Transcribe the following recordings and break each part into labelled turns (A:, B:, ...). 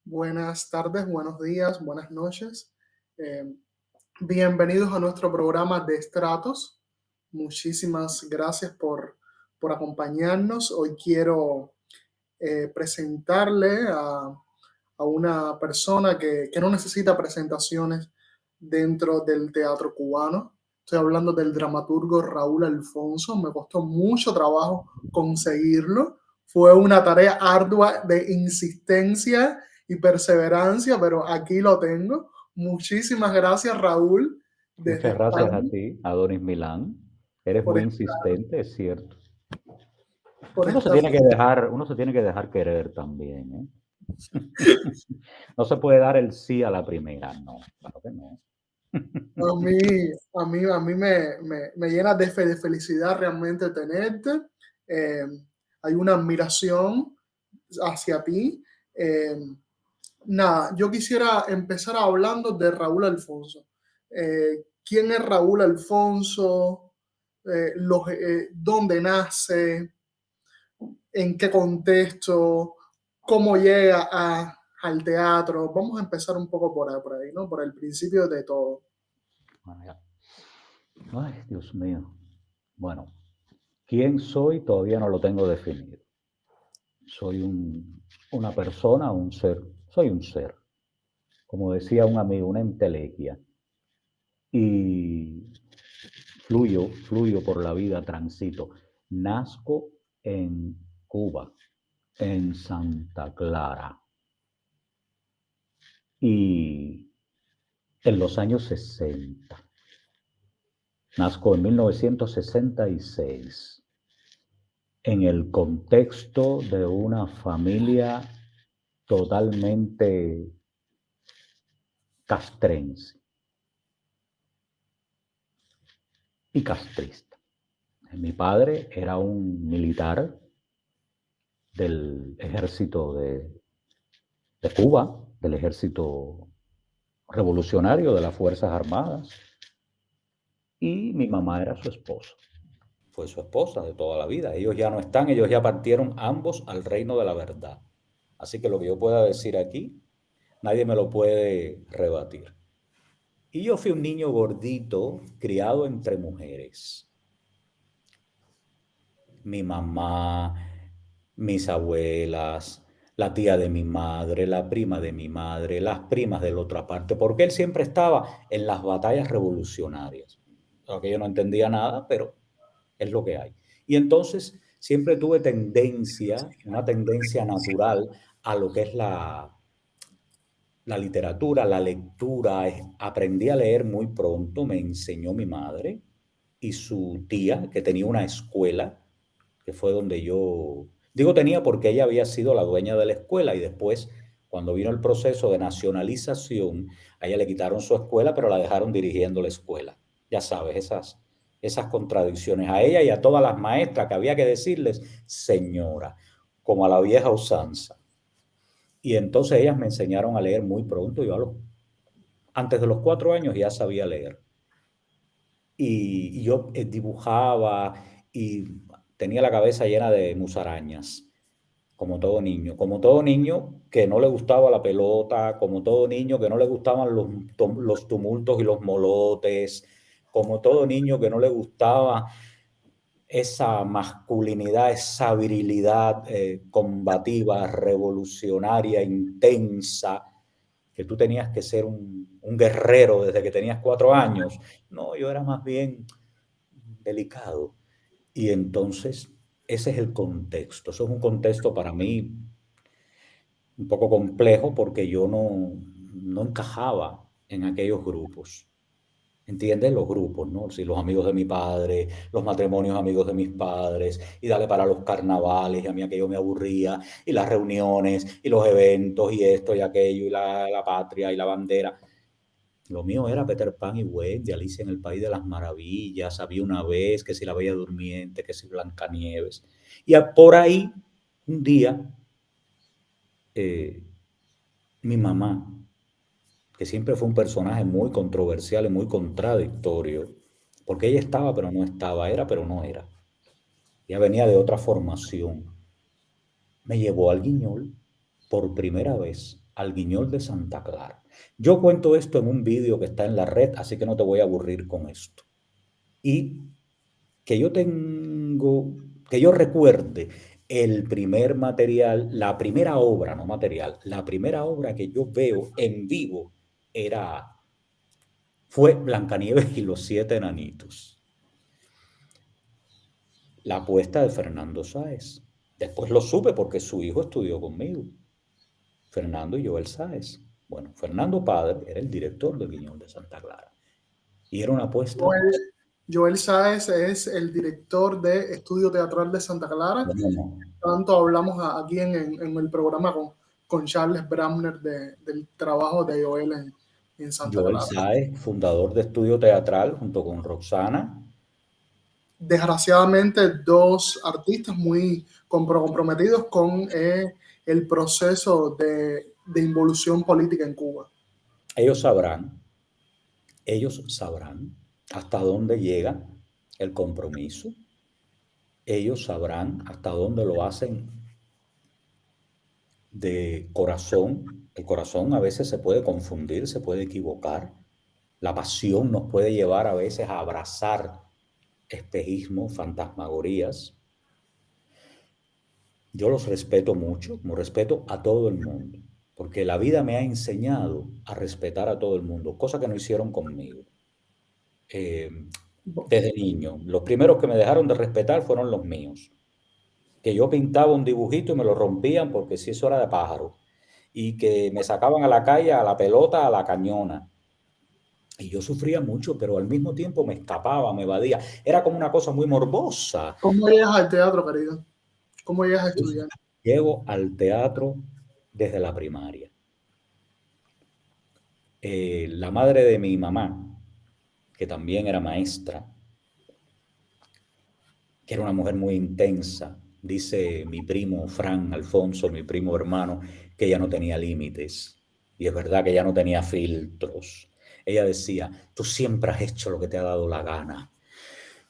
A: Buenas tardes, buenos días, buenas noches. Bienvenidos a nuestro programa de Estratos. Muchísimas gracias por acompañarnos. Hoy quiero presentarle a una persona que no necesita presentaciones dentro del teatro cubano. Estoy hablando del dramaturgo Raúl Alfonso. Me costó mucho trabajo conseguirlo. Fue una tarea ardua de insistencia y perseverancia, pero aquí lo tengo. Muchísimas gracias, Raúl, desde
B: Muchas gracias
A: España,
B: a ti, Adonis Milán. Eres
A: por
B: muy
A: estar,
B: insistente, es cierto.
A: por
B: Uno se
A: estar.
B: tiene que dejar querer también, ¿eh? No se puede dar el sí a la primera, no, claro que no.
A: A mí me llena de felicidad realmente tenerte. Eh, Hay una admiración hacia ti. Eh, Nada, yo quisiera empezar hablando de Raúl Alfonso. ¿Quién es Raúl Alfonso? ¿Dónde nace? ¿En qué contexto? ¿Cómo llega al teatro? Vamos a empezar un poco por ahí, ¿no? Por el principio de todo.
B: Bueno, ya. Ay, Dios mío. Bueno, ¿quién soy? Todavía no lo tengo definido. Soy una persona, un ser. Soy un ser. Como decía un amigo, una entelequia. Y fluyo por la vida, transito. Nazco en Cuba, en Santa Clara. Y en los años 60. Nazco en 1966, en el contexto de una familia totalmente castrense y castrista. Mi padre era un militar del ejército de Cuba, del ejército revolucionario de las Fuerzas Armadas, y mi mamá era su esposa. Fue su esposa de toda la vida. Ellos ya no están, ellos ya partieron ambos al reino de la verdad. Así que lo que yo pueda decir aquí, nadie me lo puede rebatir. Y yo fui un niño gordito, criado entre mujeres. Mi mamá, mis abuelas, la tía de mi madre, la prima de mi madre, las primas de la otra parte, porque él siempre estaba en las batallas revolucionarias. Aunque yo no entendía nada, pero es lo que hay. Y entonces siempre tuve una tendencia natural a lo que es la literatura, la lectura. Aprendí a leer muy pronto, me enseñó mi madre y su tía, que tenía una escuela, que fue donde yo, digo tenía porque ella había sido la dueña de la escuela y después, cuando vino el proceso de nacionalización, a ella le quitaron su escuela, pero la dejaron dirigiendo la escuela. Ya sabes, esas contradicciones. A ella y a todas las maestras que había que decirles, señora, como a la vieja usanza. Y entonces ellas me enseñaron a leer muy pronto. Antes de los 4 años ya sabía leer. Y yo dibujaba y tenía la cabeza llena de musarañas, como todo niño que no le gustaba la pelota, como todo niño que no le gustaban los tumultos y los molotes, como todo niño que no le gustaba esa masculinidad, esa virilidad combativa, revolucionaria, intensa, que tú tenías que ser un guerrero desde que tenías 4 años. No, yo era más bien delicado. Y entonces, ese es el contexto. Eso es un contexto para mí un poco complejo porque yo no encajaba en aquellos grupos. ¿Entiendes? Los grupos, ¿no? Sí, los amigos de mi padre, los matrimonios amigos de mis padres, y dale para los carnavales, y a mí aquello me aburría, y las reuniones, y los eventos, y esto y aquello, y la patria, y la bandera. Lo mío era Peter Pan y Wendy, Alicia en el País de las Maravillas, había una vez, que si la Bella Durmiente, que si Blancanieves. Y por ahí, un día, eh, mi mamá, que siempre fue un personaje muy controversial y muy contradictorio, porque ella estaba pero no estaba, era pero no era. Ella venía de otra formación. Me llevó al Guiñol por primera vez, al Guiñol de Santa Clara. Yo cuento esto en un vídeo que está en la red, así que no te voy a aburrir con esto. Y que yo tengo, que yo recuerde el primer material, la primera obra, no material, la primera obra que yo veo en vivo fue Blancanieves y los siete enanitos, la apuesta de Fernando Sáez. Después lo supe porque su hijo estudió conmigo, Fernando y Joel Sáez. Bueno, Fernando padre era el director del Guiñol de Santa Clara. Y era una apuesta,
A: Joel, Joel Sáez es el director de Estudio Teatral de Santa Clara.
B: bueno,
A: Tanto hablamos aquí en el programa con Charles Bramner del trabajo de Joel en Santa
B: Joel
A: Clara.
B: Sáez, fundador de Estudio Teatral junto con Roxana.
A: Desgraciadamente, dos artistas muy comprometidos con el proceso de involución política en Cuba.
B: Ellos sabrán hasta dónde llega el compromiso. Ellos sabrán hasta dónde lo hacen de corazón. El corazón a veces se puede confundir, se puede equivocar. La pasión nos puede llevar a veces a abrazar espejismos, fantasmagorías. Yo los respeto mucho, como respeto a todo el mundo, porque la vida me ha enseñado a respetar a todo el mundo, cosa que no hicieron conmigo. Eh, desde niño, los primeros que me dejaron de respetar fueron los míos, que yo pintaba un dibujito y me lo rompían porque si eso era de pájaro, y que me sacaban a la calle, a la pelota, a la cañona. Y yo sufría mucho, pero al mismo tiempo me escapaba, me evadía. Era como una cosa muy morbosa.
A: ¿Cómo llegas al teatro, querido? ¿Cómo llegas a
B: Yo
A: estudiar?
B: llego al teatro desde la primaria. La madre de mi mamá, que también era maestra, que era una mujer muy intensa, dice mi primo Fran Alfonso, mi primo hermano, que ella no tenía límites. Y es verdad que ella no tenía filtros. Ella decía, tú siempre has hecho lo que te ha dado la gana.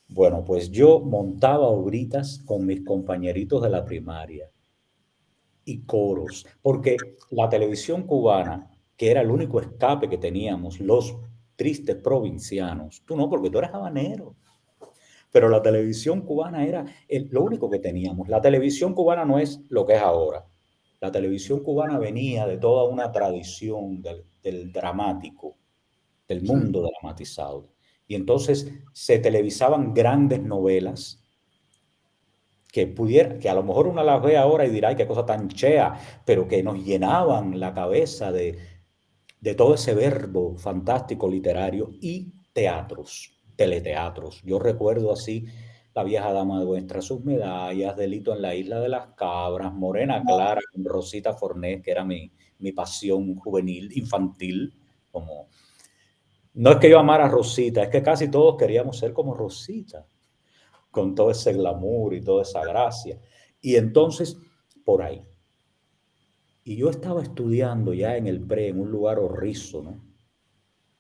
B: Bueno, pues yo montaba obritas con mis compañeritos de la primaria y coros, porque la televisión cubana, que era el único escape que teníamos, los tristes provincianos, tú no, porque tú eres habanero, pero la televisión cubana era lo único que teníamos. La televisión cubana no es lo que es ahora. La televisión cubana venía de toda una tradición del dramático, del
A: Sí.
B: mundo dramatizado. Y entonces se televisaban grandes novelas que a lo mejor uno las ve ahora y dirá, ay, qué cosa tan chea, pero que nos llenaban la cabeza de todo ese verbo fantástico literario y teatros, teleteatros. Yo recuerdo así La vieja dama de vuestra sus medallas, Delito en la isla de las cabras, Morena Clara con Rosita Fornés, que era mi pasión juvenil, infantil, como... No es que yo amara a Rosita, es que casi todos queríamos ser como Rosita, con todo ese glamour y toda esa gracia. Y entonces, por ahí. Y yo estaba estudiando ya en el pre, en un lugar horrísono,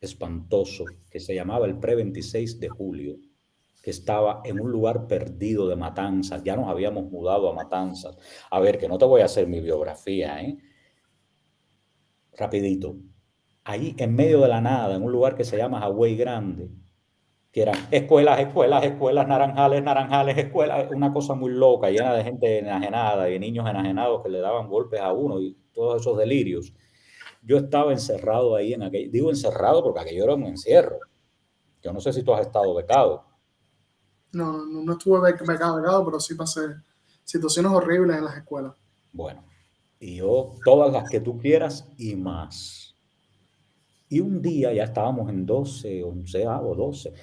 B: espantoso, que se llamaba el pre 26 de julio, que estaba en un lugar perdido de Matanzas. Ya nos habíamos mudado a Matanzas. A ver, que no te voy a hacer mi biografía, ¿eh? Rapidito. Ahí en medio de la nada, en un lugar que se llama Hawái Grande, que eran escuelas, escuelas, escuelas, naranjales, naranjales, escuelas, una cosa muy loca, llena de gente enajenada y de niños enajenados que le daban golpes a uno y todos esos delirios. Yo estaba encerrado ahí en aquel, digo encerrado porque aquello era un encierro. Yo no sé si tú has estado becado.
A: No estuve becado, pero sí pasé situaciones horribles en las escuelas.
B: Bueno, y yo todas las que tú quieras y más. Y un día, ya estábamos en 12, 11 o 12,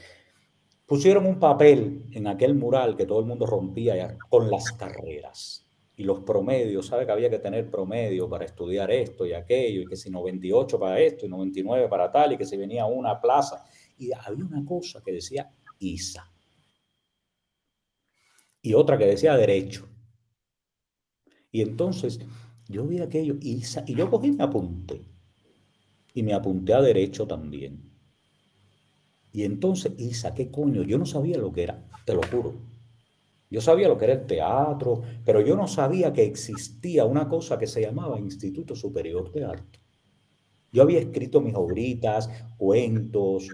B: pusieron un papel en aquel mural que todo el mundo rompía ya, con las carreras y los promedios. Sabe que había que tener promedio para estudiar esto y aquello, y que si 98 para esto y 99 para tal, y que si venía una plaza. Y había una cosa que decía ISA y otra que decía derecho. Y entonces yo vi aquello ISA y yo cogí y me apunté. Y me apunté a derecho también. Y entonces ISA, ¿qué coño? Yo no sabía lo que era, te lo juro. Yo sabía lo que era el teatro, pero yo no sabía que existía una cosa que se llamaba Instituto Superior de Arte. Yo había escrito mis obritas, cuentos,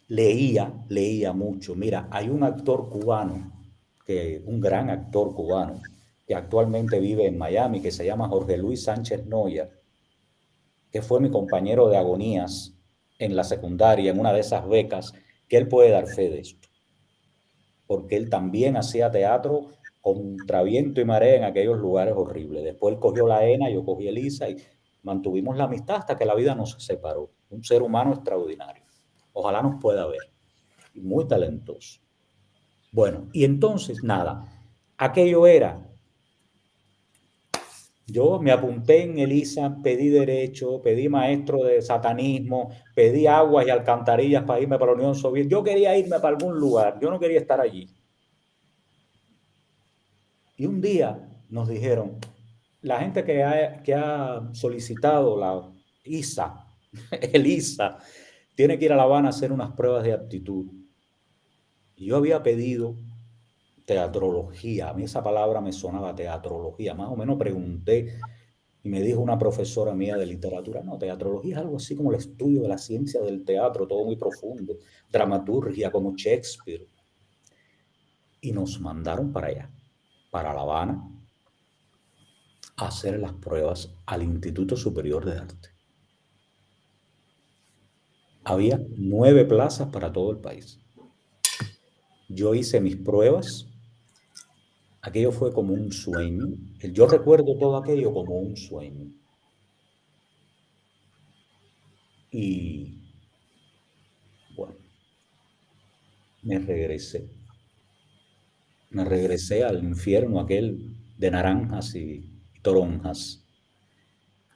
B: leía mucho. Mira, hay un actor cubano, un gran actor cubano, que actualmente vive en Miami, que se llama Jorge Luis Sánchez Noya, que fue mi compañero de agonías en la secundaria, en una de esas becas, que él puede dar fe de esto, porque él también hacía teatro contra viento y marea en aquellos lugares horribles. Después él cogió la ENA, yo cogí el ISA y mantuvimos la amistad hasta que la vida nos separó. Un ser humano extraordinario. Ojalá nos pueda ver. Y muy talentoso. Bueno, y entonces, nada, aquello era, yo me apunté en el ISA, pedí derecho, pedí maestro de satanismo, pedí aguas y alcantarillas para irme para la Unión Soviética. Yo quería irme para algún lugar, yo no quería estar allí. Y un día nos dijeron, la gente que ha solicitado la ISA, el ISA, tiene que ir a La Habana a hacer unas pruebas de aptitud. Y yo había pedido teatrología, a mí esa palabra me sonaba teatrología, más o menos pregunté y me dijo una profesora mía de literatura, no, teatrología es algo así como el estudio de la ciencia del teatro, todo muy profundo, dramaturgia como Shakespeare. Y nos mandaron para allá, para La Habana, a hacer las pruebas al Instituto Superior de Arte. Había 9 plazas para todo el país. Yo hice mis pruebas, aquello fue como un sueño. Yo recuerdo todo aquello como un sueño. Y bueno, me regresé. Me regresé al infierno aquel de naranjas y toronjas.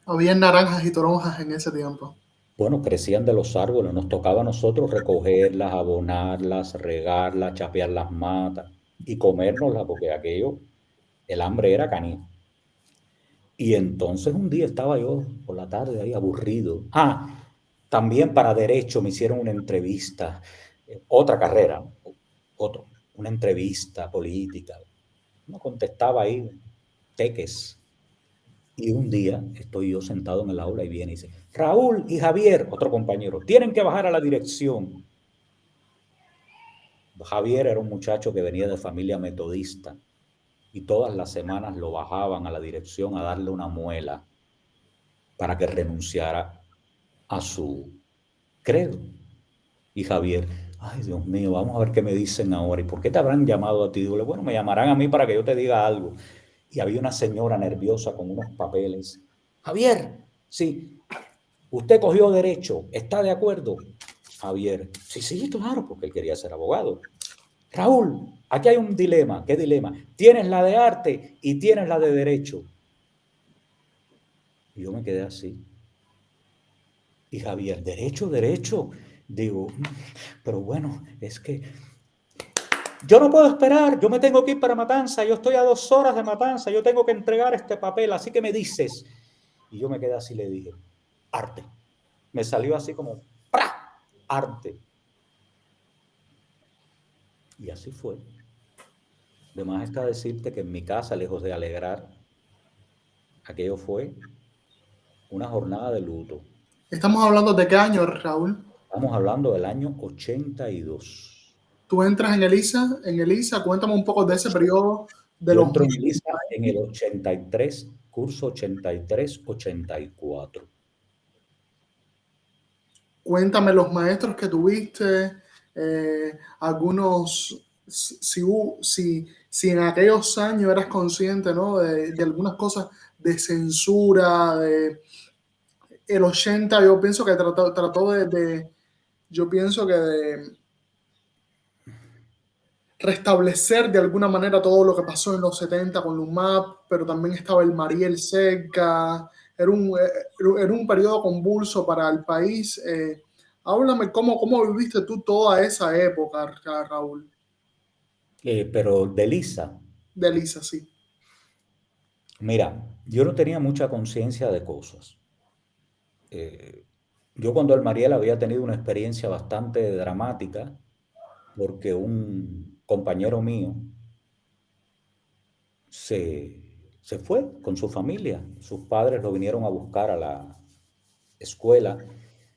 A: Había naranjas y toronjas en ese tiempo.
B: Bueno, crecían de los árboles, nos tocaba a nosotros recogerlas, abonarlas, regarlas, chapear las matas y comérnoslas, porque aquello, el hambre era canijo. Y entonces un día estaba yo por la tarde ahí aburrido. También para derecho me hicieron una entrevista, otra carrera, una entrevista política. No contestaba ahí, teques. Y un día estoy yo sentado en el aula y viene y dice, Raúl y Javier, otro compañero, tienen que bajar a la dirección. Javier era un muchacho que venía de familia metodista y todas las semanas lo bajaban a la dirección a darle una muela para que renunciara a su credo. Y Javier, ay Dios mío, vamos a ver qué me dicen ahora. ¿Y por qué te habrán llamado a ti? Digo, bueno, me llamarán a mí para que yo te diga algo. Y había una señora nerviosa con unos papeles. Javier, sí, usted cogió derecho, ¿está de acuerdo? Javier, sí, sí, claro, porque él quería ser abogado. Raúl, aquí hay un dilema. ¿Qué dilema? Tienes la de arte y tienes la de derecho. Y yo me quedé así. Y Javier, derecho, derecho. Digo, pero bueno, es que yo no puedo esperar, yo me tengo que ir para Matanza, yo estoy a 2 horas de Matanza, yo tengo que entregar este papel, así que me dices. Y yo me quedé así y le dije, arte. Me salió así como, ¡pra! Arte. Y así fue. De más está decirte que en mi casa, lejos de alegrar, aquello fue una jornada de luto.
A: ¿Estamos hablando de qué año, Raúl?
B: Estamos hablando del año 82.
A: Tú entras en el ISA, cuéntame un poco de ese periodo de
B: Yo
A: los
B: entro en Lisa en el 83, curso 83-84.
A: Cuéntame los maestros que tuviste, algunos, si en aquellos años eras consciente, ¿no? De algunas cosas de censura, el 80 yo pienso que trató yo pienso que de restablecer de alguna manera todo lo que pasó en los 70 con LUMAP, pero también estaba el Mariel cerca, era un periodo convulso para el país. Háblame cómo viviste tú toda esa época, Raúl,
B: Pero de Lisa,
A: de Lisa, sí.
B: mira, yo no tenía mucha conciencia de cosas. Eh, yo cuando el Mariel había tenido una experiencia bastante dramática porque un compañero mío se, se fue con su familia. Sus padres lo vinieron a buscar a la escuela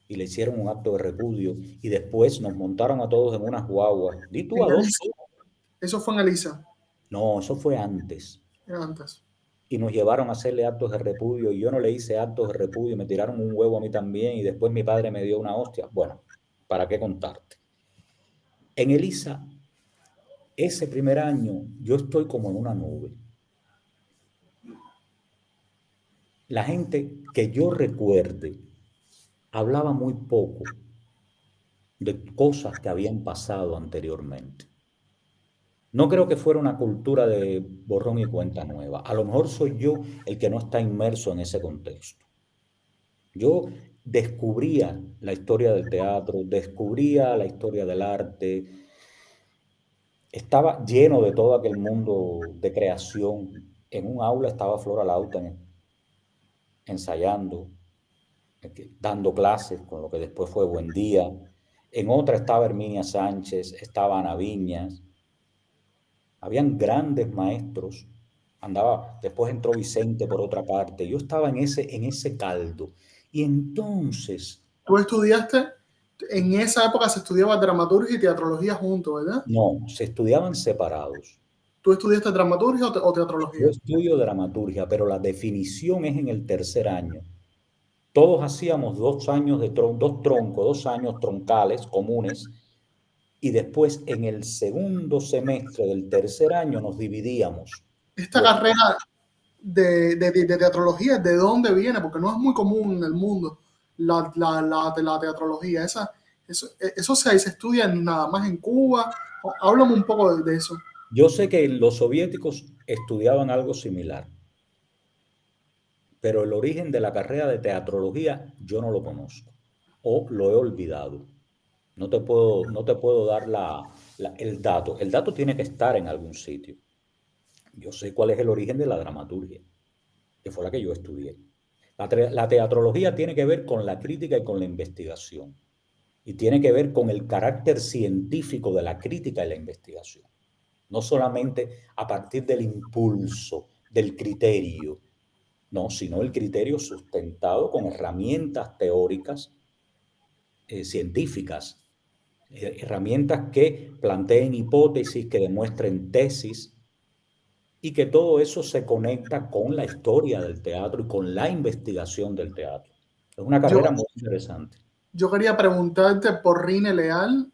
B: y le hicieron un acto de repudio y después nos montaron a todos en unas guaguas. Di tú
A: En
B: a dos.
A: Elisa. Eso fue en Elisa,
B: No, eso fue antes.
A: antes.
B: Y nos llevaron a hacerle actos de repudio y yo no le hice actos de repudio, me tiraron un huevo a mí también y después mi padre me dio una hostia. Bueno, ¿para qué contarte? En Elisa, ese primer año, yo estoy como en una nube. La gente que yo recuerde hablaba muy poco de cosas que habían pasado anteriormente. No creo que fuera una cultura de borrón y cuenta nueva. A lo mejor soy yo el que no está inmerso en ese contexto. Yo descubría la historia del teatro, descubría la historia del arte, estaba lleno de todo aquel mundo de creación. En un aula estaba Flora Lauten ensayando, dando clases con lo que después fue Buen Día. En otra estaba Herminia Sánchez, estaba Ana Viñas. Habían grandes maestros. Después entró Vicente por otra parte. Yo estaba en ese caldo. Y entonces,
A: Tú estudiaste, en esa época se estudiaba dramaturgia y teatrología juntos, ¿verdad?
B: no, se estudiaban separados.
A: ¿Tú estudiaste dramaturgia o
B: Yo
A: teatrología?
B: estudio dramaturgia, pero la definición es en el tercer año. Todos hacíamos 2 años dos troncos, 2 años troncales comunes, y después en el segundo semestre del tercer año nos dividíamos.
A: Esta
B: Los,
A: carrera de teatrología, ¿de dónde viene? Porque no es muy común en el mundo la teatrología. Eso se estudia nada más en Cuba. Háblame un poco de eso.
B: yo sé que los soviéticos estudiaban algo similar, pero el origen de la carrera de teatrología yo no lo conozco o lo he olvidado. No te puedo dar el dato. El dato tiene que estar en algún sitio. Yo sé cuál es el origen de la dramaturgia, que fue la que yo estudié. La teatrología tiene que ver con la crítica y con la investigación. Y tiene que ver con el carácter científico de la crítica y la investigación. No solamente a partir del impulso, del criterio, no, sino el criterio sustentado con herramientas teóricas, científicas, herramientas que planteen hipótesis, que demuestren tesis, y que todo eso se conecta con la historia del teatro y con la investigación del teatro. Es una
A: Yo,
B: carrera muy interesante.
A: yo quería preguntarte por Rine Leal,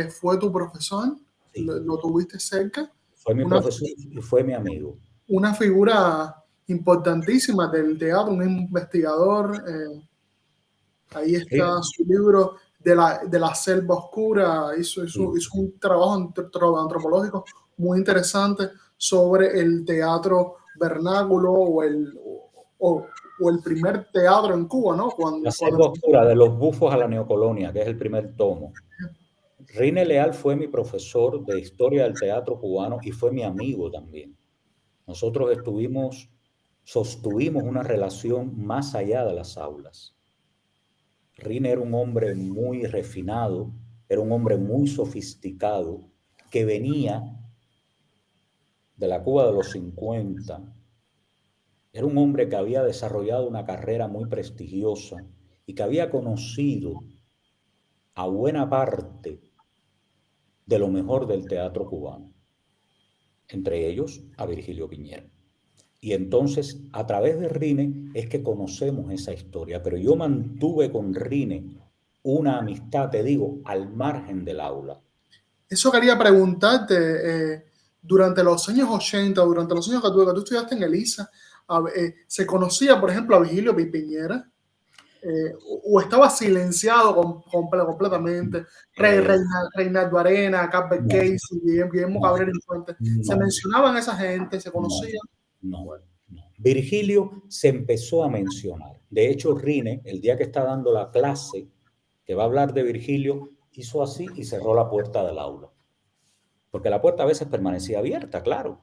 A: ¿fue tu profesor?
B: Sí,
A: Lo tuviste cerca?
B: fue mi
A: Una,
B: profesor y fue mi amigo.
A: una figura importantísima del teatro, un investigador. Ahí
B: Sí,
A: está su libro de la selva oscura.
B: sí.
A: Hizo un trabajo antropológico muy interesante sobre el teatro vernáculo o el primer teatro en Cuba, ¿no?
B: La
A: Cuando
B: selva oscura de los bufos a la neocolonia, que es el primer tomo. Rine Leal fue mi profesor de historia del teatro cubano y fue mi amigo también. Nosotros sostuvimos una relación más allá de las aulas. Rine era un hombre muy refinado, era un hombre muy sofisticado, que venía de la Cuba de los 50. Era un hombre que había desarrollado una carrera muy prestigiosa y que había conocido a buena parte de lo mejor del teatro cubano, entre ellos a Virgilio Piñera. Y entonces, a través de Rine es que conocemos esa historia, pero yo mantuve con Rine una amistad, te digo, al margen del aula.
A: eso quería preguntarte, durante los años 80, durante los años que tú estudiaste en Elisa, ¿se conocía, por ejemplo, a Vigilio Piñera? o estaba silenciado completamente.
B: Eh,
A: Reinaldo Arena, Cadbert
B: no,
A: Casey, Guillermo
B: no,
A: Cabrera Infante. Se
B: no,
A: mencionaban esa gente, se
B: no,
A: conocían.
B: no,
A: Bueno,
B: no. Virgilio se empezó a mencionar. De hecho, Rine, el día que está dando la clase, que va a hablar de Virgilio, hizo así y cerró la puerta del aula. Porque la puerta a veces permanecía abierta, claro.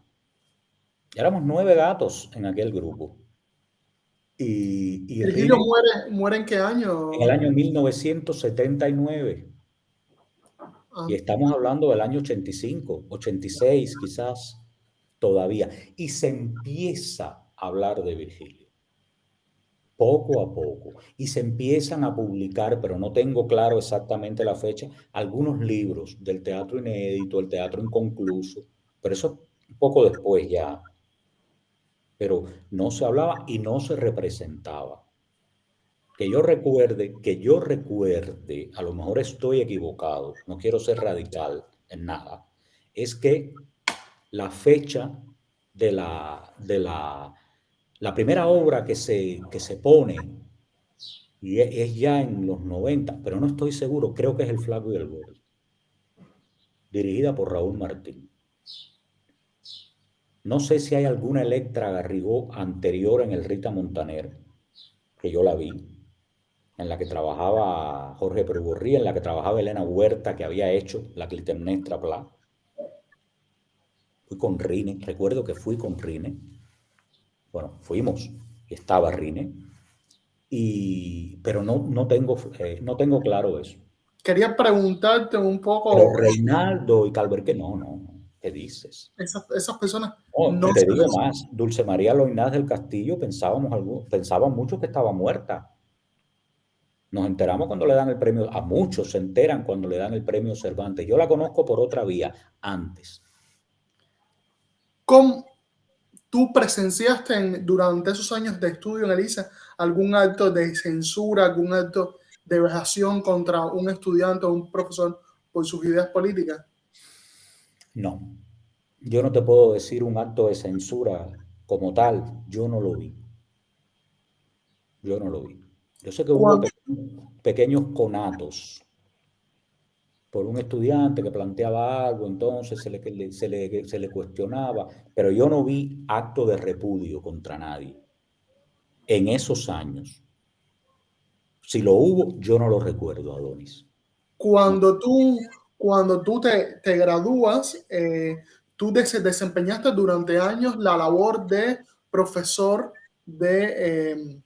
B: Éramos 9 gatos en aquel grupo. Y
A: Virgilio
B: Rine,
A: muere en qué
B: en el
A: año?
B: año 1979, y
A: Ah,
B: estamos hablando del año 85, 86 quizás todavía, y se empieza a hablar de Virgilio, poco a poco, y se empiezan a publicar, pero no tengo claro exactamente la fecha, algunos libros del teatro inédito, el teatro inconcluso, pero eso un poco después ya, pero no se hablaba y no se representaba. Que yo recuerde, a lo mejor estoy equivocado, no quiero ser radical en nada, es que la fecha de la primera obra que se pone, y es ya en los 90, pero no estoy seguro, creo que es El Flaco y el Gordo, dirigida por Raúl Martín. No sé si hay alguna Electra Garrigó anterior en el Rita Montaner, que yo la vi, en la que trabajaba Jorge Perugorría, en la que trabajaba Elena Huerta, que había hecho la Clitemnestra Pla. Fui con Rine, recuerdo que fui con Rine. Bueno, fuimos, y estaba Rine, pero no tengo claro eso.
A: quería preguntarte un
B: Pero
A: poco,
B: Reinaldo y Calverque, no, no, no, ¿qué dices?
A: esas personas
B: No,
A: no
B: te
A: se
B: digo
A: mencionan.
B: más, Dulce María Loinás del Castillo pensaban mucho que estaba muerta. Nos enteramos cuando le dan el premio, a muchos se enteran cuando le dan el premio Cervantes. Yo la conozco por otra vía, antes.
A: ¿Cómo tú presenciaste durante esos años de estudio en Elisa algún acto de censura, algún acto de vejación contra un estudiante o un profesor por sus ideas políticas?
B: No, yo no te puedo decir un acto de censura como tal, yo no lo vi, yo no lo vi. Yo sé que hubo
A: Cuando,
B: pequeños conatos por un estudiante que planteaba algo, entonces se le cuestionaba, pero yo no vi acto de repudio contra nadie en esos años. Si lo hubo, yo no lo recuerdo, Adonis. No,
A: cuando tú, cuando tú te gradúas, tú desempeñaste durante años la labor de profesor de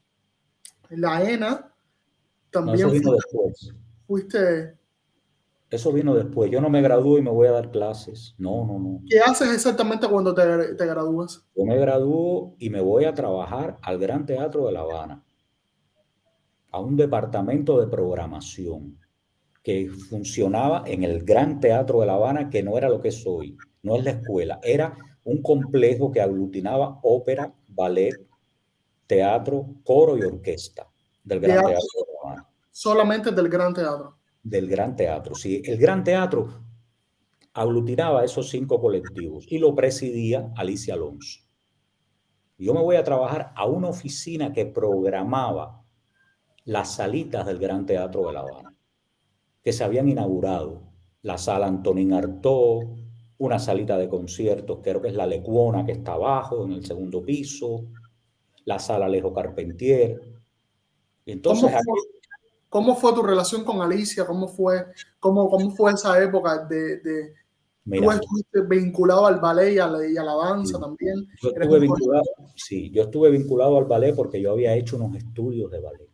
A: la ENA,
B: no, eso
A: también
B: vino después.
A: fuiste.
B: Eso vino después. Yo no me gradúo y me voy a dar clases. No, no, no.
A: ¿Qué haces exactamente cuando te gradúas?
B: Yo me gradúo y me voy a trabajar al Gran Teatro de La Habana, a un departamento de programación que funcionaba en el Gran Teatro de La Habana, que no era lo que es hoy, no es la escuela, era un complejo que aglutinaba ópera, ballet, teatro, coro y orquesta del Gran
A: Teatro
B: Teatro de La Habana,
A: solamente del Gran Teatro.
B: del Gran Teatro. Sí, el Gran Teatro aglutinaba esos 5 colectivos y lo presidía Alicia Alonso. Yo me voy a trabajar a una oficina que programaba las salitas del Gran Teatro de La Habana, que se habían inaugurado. La sala Antonín Artaud, una salita de conciertos, creo que es la Lecuona, que está abajo, en el segundo piso, la sala Alejo Carpentier. Y
A: ¿Cómo
B: entonces,
A: fue, cómo fue tu relación con Alicia? Cómo fue esa época tú
B: mira,
A: estuviste vinculado al ballet y a la danza también?
B: yo
A: Eres
B: estuve
A: un
B: vinculado, sí, yo estuve vinculado al ballet porque yo había hecho unos estudios de ballet.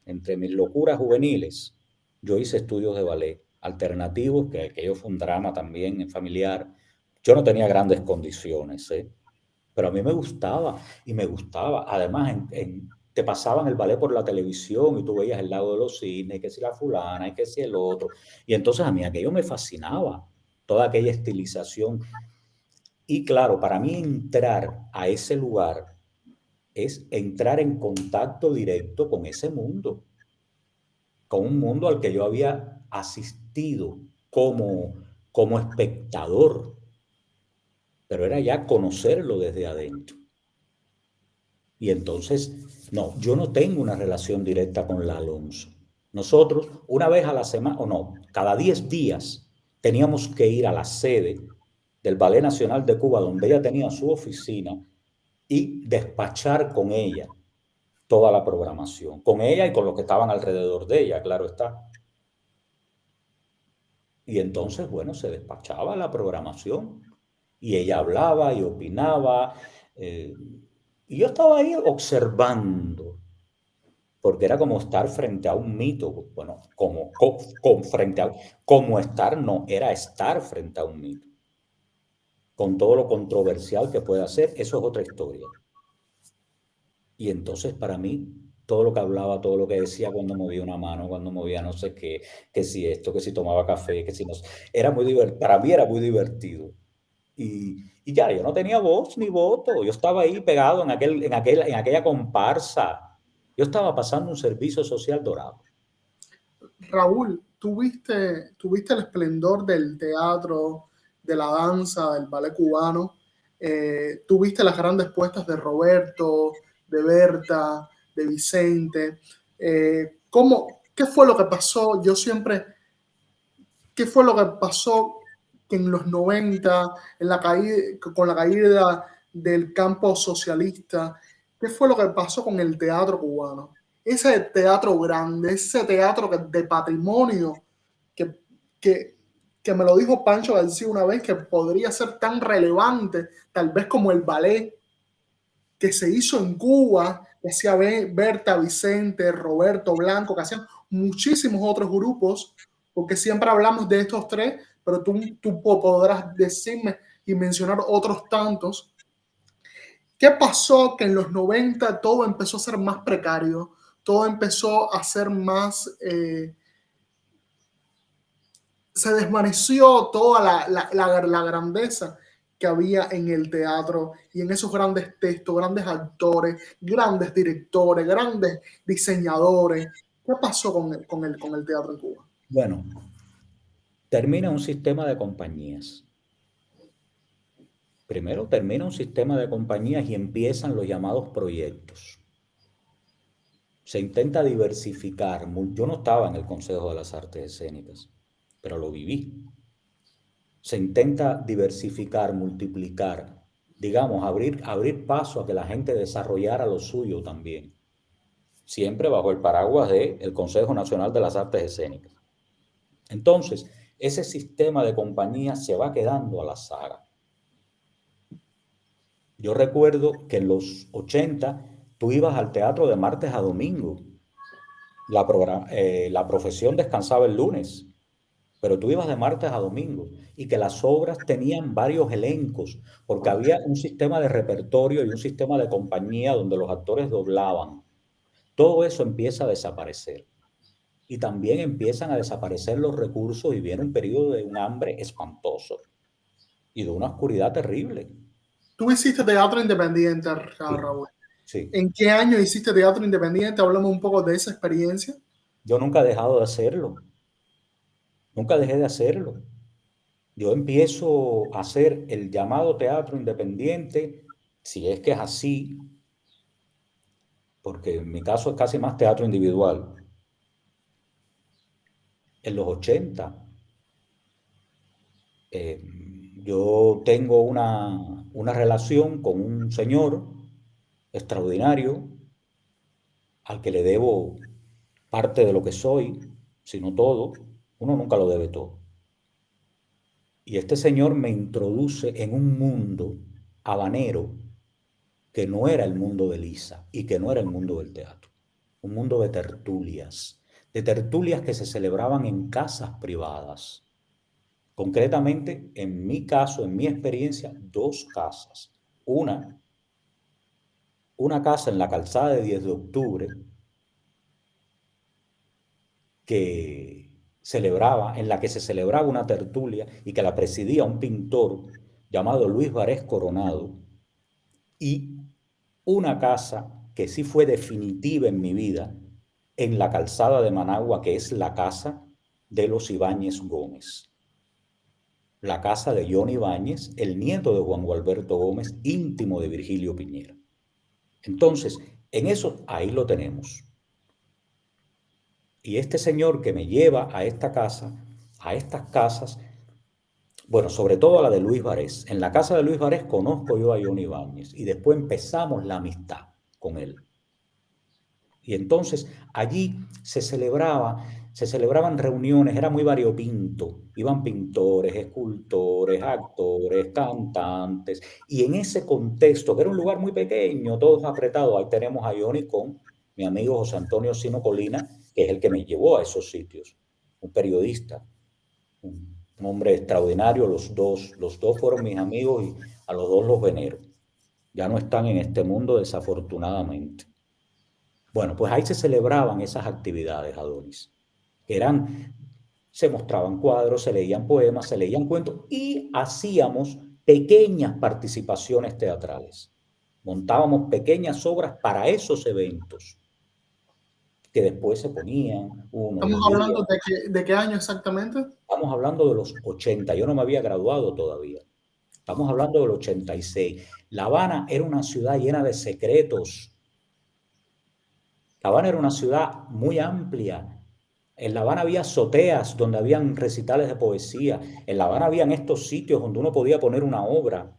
B: Entre mis locuras juveniles, yo hice estudios de ballet alternativos, que yo fue un drama también familiar. Yo no tenía grandes condiciones, ¿eh? Pero a mí me gustaba y me gustaba. Además, te pasaban el ballet por la televisión y tú veías el lago de los cisnes, que si la fulana y que si el otro. Y entonces a mí aquello me fascinaba, toda aquella estilización. Y claro, para mí entrar a ese lugar es entrar en contacto directo con ese mundo, con un mundo al que yo había asistido como espectador, pero era ya conocerlo desde adentro. Y entonces, no, yo no tengo una relación directa con la Alonso. Nosotros, una vez a la semana, o no, cada 10 días, teníamos que ir a la sede del Ballet Nacional de Cuba, donde ella tenía su oficina, y despachar con ella toda la programación, con ella y con los que estaban alrededor de ella, claro está. Y entonces, bueno, se despachaba la programación y ella hablaba y opinaba. eh, y yo estaba ahí observando, porque era como estar frente a un mito. Bueno, como estar, no, era estar frente a un mito. Con todo lo controversial que puede hacer, eso es otra historia. Y entonces para mí, todo lo que hablaba, todo lo que decía cuando movía una mano, cuando movía no sé qué, que si esto, que si tomaba café, que si no, era muy divertido, para mí era muy divertido. Y ya, yo no tenía voz ni voto, yo estaba ahí pegado en aquella comparsa. Yo estaba pasando un servicio social dorado.
A: Raúl, ¿tuviste el esplendor del teatro, de la danza, del ballet cubano? ¿Tuviste las grandes puestas de Roberto, de Berta, de Vicente? ¿Qué fue lo que pasó? ¿Qué fue lo que pasó que en los 90, con la caída del campo socialista, qué fue lo que pasó con el teatro cubano? Ese teatro grande, ese teatro de patrimonio que, que, que me lo dijo Pancho García una vez, que podría ser tan relevante, tal vez como el ballet que se hizo en Cuba, que hacía Berta, Vicente, Roberto Blanco, que hacían muchísimos otros grupos, porque siempre hablamos de estos tres, pero tú podrás decirme y mencionar otros tantos. ¿Qué pasó? Que en los 90 todo empezó a ser más precario, todo empezó a ser más, se desvaneció toda la grandeza que había en el teatro y en esos grandes textos, grandes actores, grandes directores, grandes diseñadores. ¿Qué pasó con el teatro en Cuba?
B: Bueno, termina un sistema de compañías. Primero termina un sistema de compañías y empiezan los llamados proyectos. Se intenta diversificar. Yo no estaba en el Consejo de las Artes Escénicas, pero lo viví. Se intenta diversificar, multiplicar, digamos, abrir paso a que la gente desarrollara lo suyo también, siempre bajo el paraguas del Consejo Nacional de las Artes Escénicas. Entonces, ese sistema de compañías se va quedando a la saga. Yo recuerdo que en los 80 tú ibas al teatro de martes a domingo. La profesión descansaba el lunes, pero tú ibas de martes a domingo y que las obras tenían varios elencos, porque había un sistema de repertorio y un sistema de compañía donde los actores doblaban. Todo eso empieza a desaparecer y también empiezan a desaparecer los recursos y viene un periodo de un hambre espantoso y de una oscuridad terrible.
A: Tú hiciste teatro independiente,
B: Sí,
A: Raúl.
B: sí.
A: ¿En qué año hiciste teatro independiente? Hablamos un poco de esa experiencia.
B: Yo nunca he dejado de hacerlo, nunca dejé de hacerlo. Yo empiezo a hacer el llamado teatro independiente, si es que es así, porque en mi caso es casi más teatro individual, en los 80. eh, yo tengo una relación con un señor extraordinario al que le debo parte de lo que soy, si no todo. Uno nunca lo debe todo. Y este señor me introduce en un mundo habanero que no era el mundo de Lisa y que no era el mundo del teatro. Un mundo de tertulias que se celebraban en casas privadas. Concretamente, en mi caso, en mi experiencia, dos casas. Una, una casa en la calzada de 10 de octubre que en la que se celebraba una tertulia y que la presidía un pintor llamado Luis Varés Coronado, y una casa que sí fue definitiva en mi vida en la calzada de Managua, que es la casa de los Ibáñez Gómez. La casa de John Ibáñez, el nieto de Juan Gualberto Gómez, íntimo de Virgilio Piñera. Entonces, en eso, ahí lo tenemos. Y este señor que me lleva a esta casa, a estas casas, bueno, sobre todo a la de Luis Varés. En la casa de Luis Varés conozco yo a Johnny Ibáñez y después empezamos la amistad con él. Y entonces allí se celebraban reuniones, era muy variopinto. Iban pintores, escultores, actores, cantantes. Y en ese contexto, que era un lugar muy pequeño, todos apretados, ahí tenemos a Johnny con mi amigo José Antonio Sino Colina, que es el que me llevó a esos sitios, un periodista, un hombre extraordinario. Los dos fueron mis amigos y a los dos los venero. Ya no están en este mundo, desafortunadamente. Bueno, pues ahí se celebraban esas actividades, Adonis, que eran, se mostraban cuadros, se leían poemas, se leían cuentos y hacíamos pequeñas participaciones teatrales. Montábamos pequeñas obras para esos eventos que después se ponían uno
A: Estamos
B: y
A: hablando
B: diez.
A: de qué año exactamente.
B: Estamos hablando de los 80, yo no me había graduado todavía. Estamos hablando del 86. La Habana era una ciudad llena de secretos. La Habana era una ciudad muy amplia. En La Habana había azoteas donde habían recitales de poesía. En La Habana habían estos sitios donde uno podía poner una obra,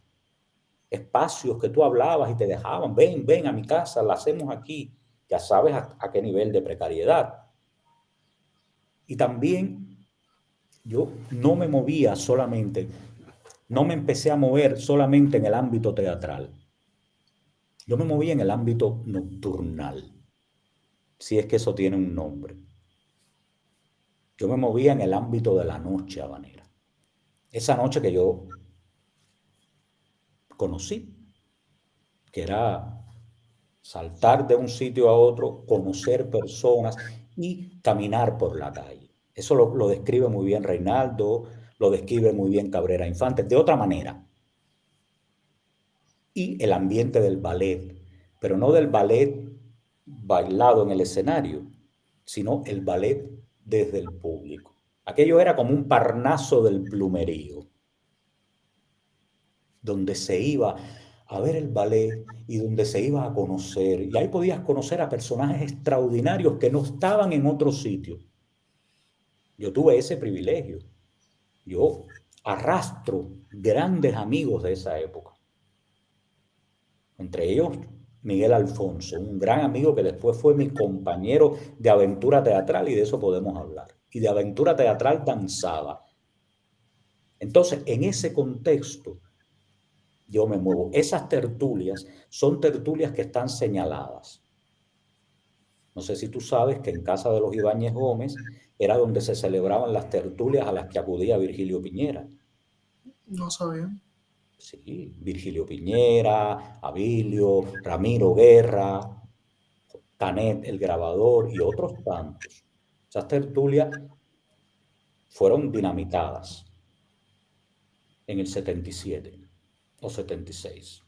B: espacios que tú hablabas y te dejaban, ven, ven a mi casa, la hacemos aquí. Ya sabes a qué nivel de precariedad. Y también yo no me movía solamente, no me empecé a mover solamente en el ámbito teatral. Yo me movía en el ámbito nocturnal, si es que eso tiene un nombre. Yo me movía en el ámbito de la noche habanera. Esa noche que yo conocí, que era saltar de un sitio a otro, conocer personas y caminar por la calle. Eso lo describe muy bien Reinaldo, lo describe muy bien Cabrera Infante, de otra manera. Y el ambiente del ballet, pero no del ballet bailado en el escenario, sino el ballet desde el público. Aquello era como un Parnaso del plumerío, donde se iba a ver el ballet y donde se iba a conocer. Y ahí podías conocer a personajes extraordinarios que no estaban en otro sitio. Yo tuve ese privilegio. Yo arrastro grandes amigos de esa época. Entre ellos, Miguel Alfonso, un gran amigo que después fue mi compañero de aventura teatral y de eso podemos hablar. Y de aventura teatral danzaba. Entonces, en ese contexto, yo me muevo. Esas tertulias son tertulias que están señaladas. No sé si tú sabes que en casa de los Ibáñez Gómez era donde se celebraban las tertulias a las que acudía Virgilio Piñera.
A: No sabía.
B: Sí, Virgilio Piñera, Abilio, Ramiro Guerra, Canet el grabador y otros tantos. Esas tertulias fueron dinamitadas en el 77 o 76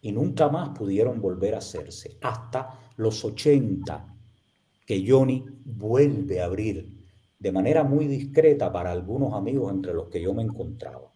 B: y nunca más pudieron volver a hacerse hasta los 80, que Johnny vuelve a abrir de manera muy discreta para algunos amigos entre los que yo me encontraba.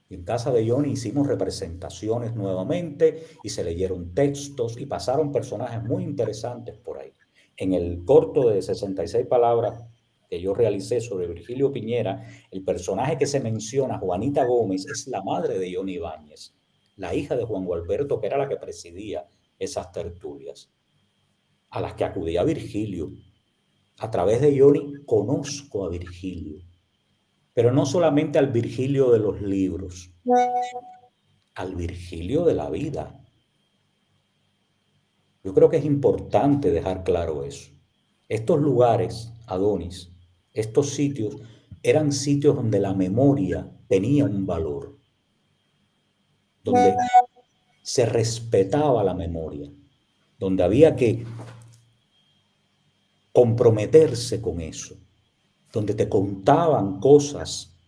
B: Y en casa de Johnny hicimos representaciones nuevamente y se leyeron textos y pasaron personajes muy interesantes por ahí. En el corto de 66 palabras que yo realicé sobre Virgilio Piñera, el personaje que se menciona, Juanita Gómez, es la madre de Johnny Ibáñez, la hija de Juan Gualberto, que era la que presidía esas tertulias, a las que acudía Virgilio. A través de Johnny conozco a Virgilio, pero no solamente al Virgilio de los libros, al Virgilio de la vida. Yo creo que es importante dejar claro eso. Estos lugares, Adonis, estos sitios, eran sitios donde la memoria tenía un valor, donde se respetaba la memoria, donde había que comprometerse con eso, donde te contaban cosas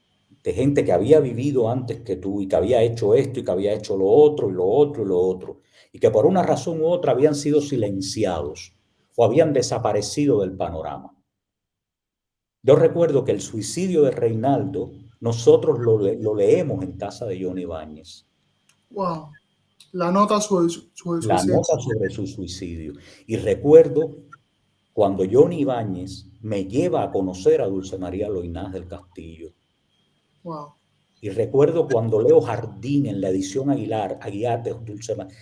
B: de gente que había vivido antes que tú y que había hecho esto y que había hecho lo otro y lo otro y lo otro, y que por una razón u otra habían sido silenciados o habían desaparecido del panorama. Yo recuerdo que el suicidio de Reinaldo, nosotros lo leemos en casa de Johnny Ibáñez.
A: Wow. La nota sobre
B: la
A: suicidio.
B: nota sobre su suicidio. Y recuerdo cuando Johnny Ibáñez me lleva a conocer a Dulce María Loinás del Castillo.
A: Wow.
B: Y recuerdo cuando Leo Jardín en la edición Aguiar de Dulce María,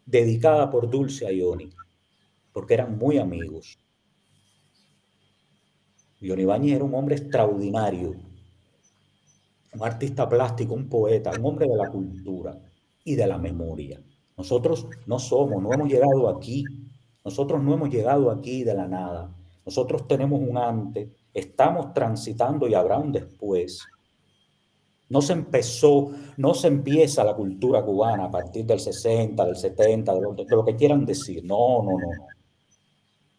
B: dedicada por Dulce a Johnny, porque eran muy amigos. Johnny Ibáñez era un hombre extraordinario, un artista plástico, un poeta, un hombre de la cultura y de la memoria. Nosotros no hemos llegado aquí, nosotros no hemos llegado aquí de la nada. Nosotros tenemos un antes, estamos transitando y habrá un después. No se empieza la cultura cubana a partir del 60, del 70, de lo que quieran decir. No, no, no, no.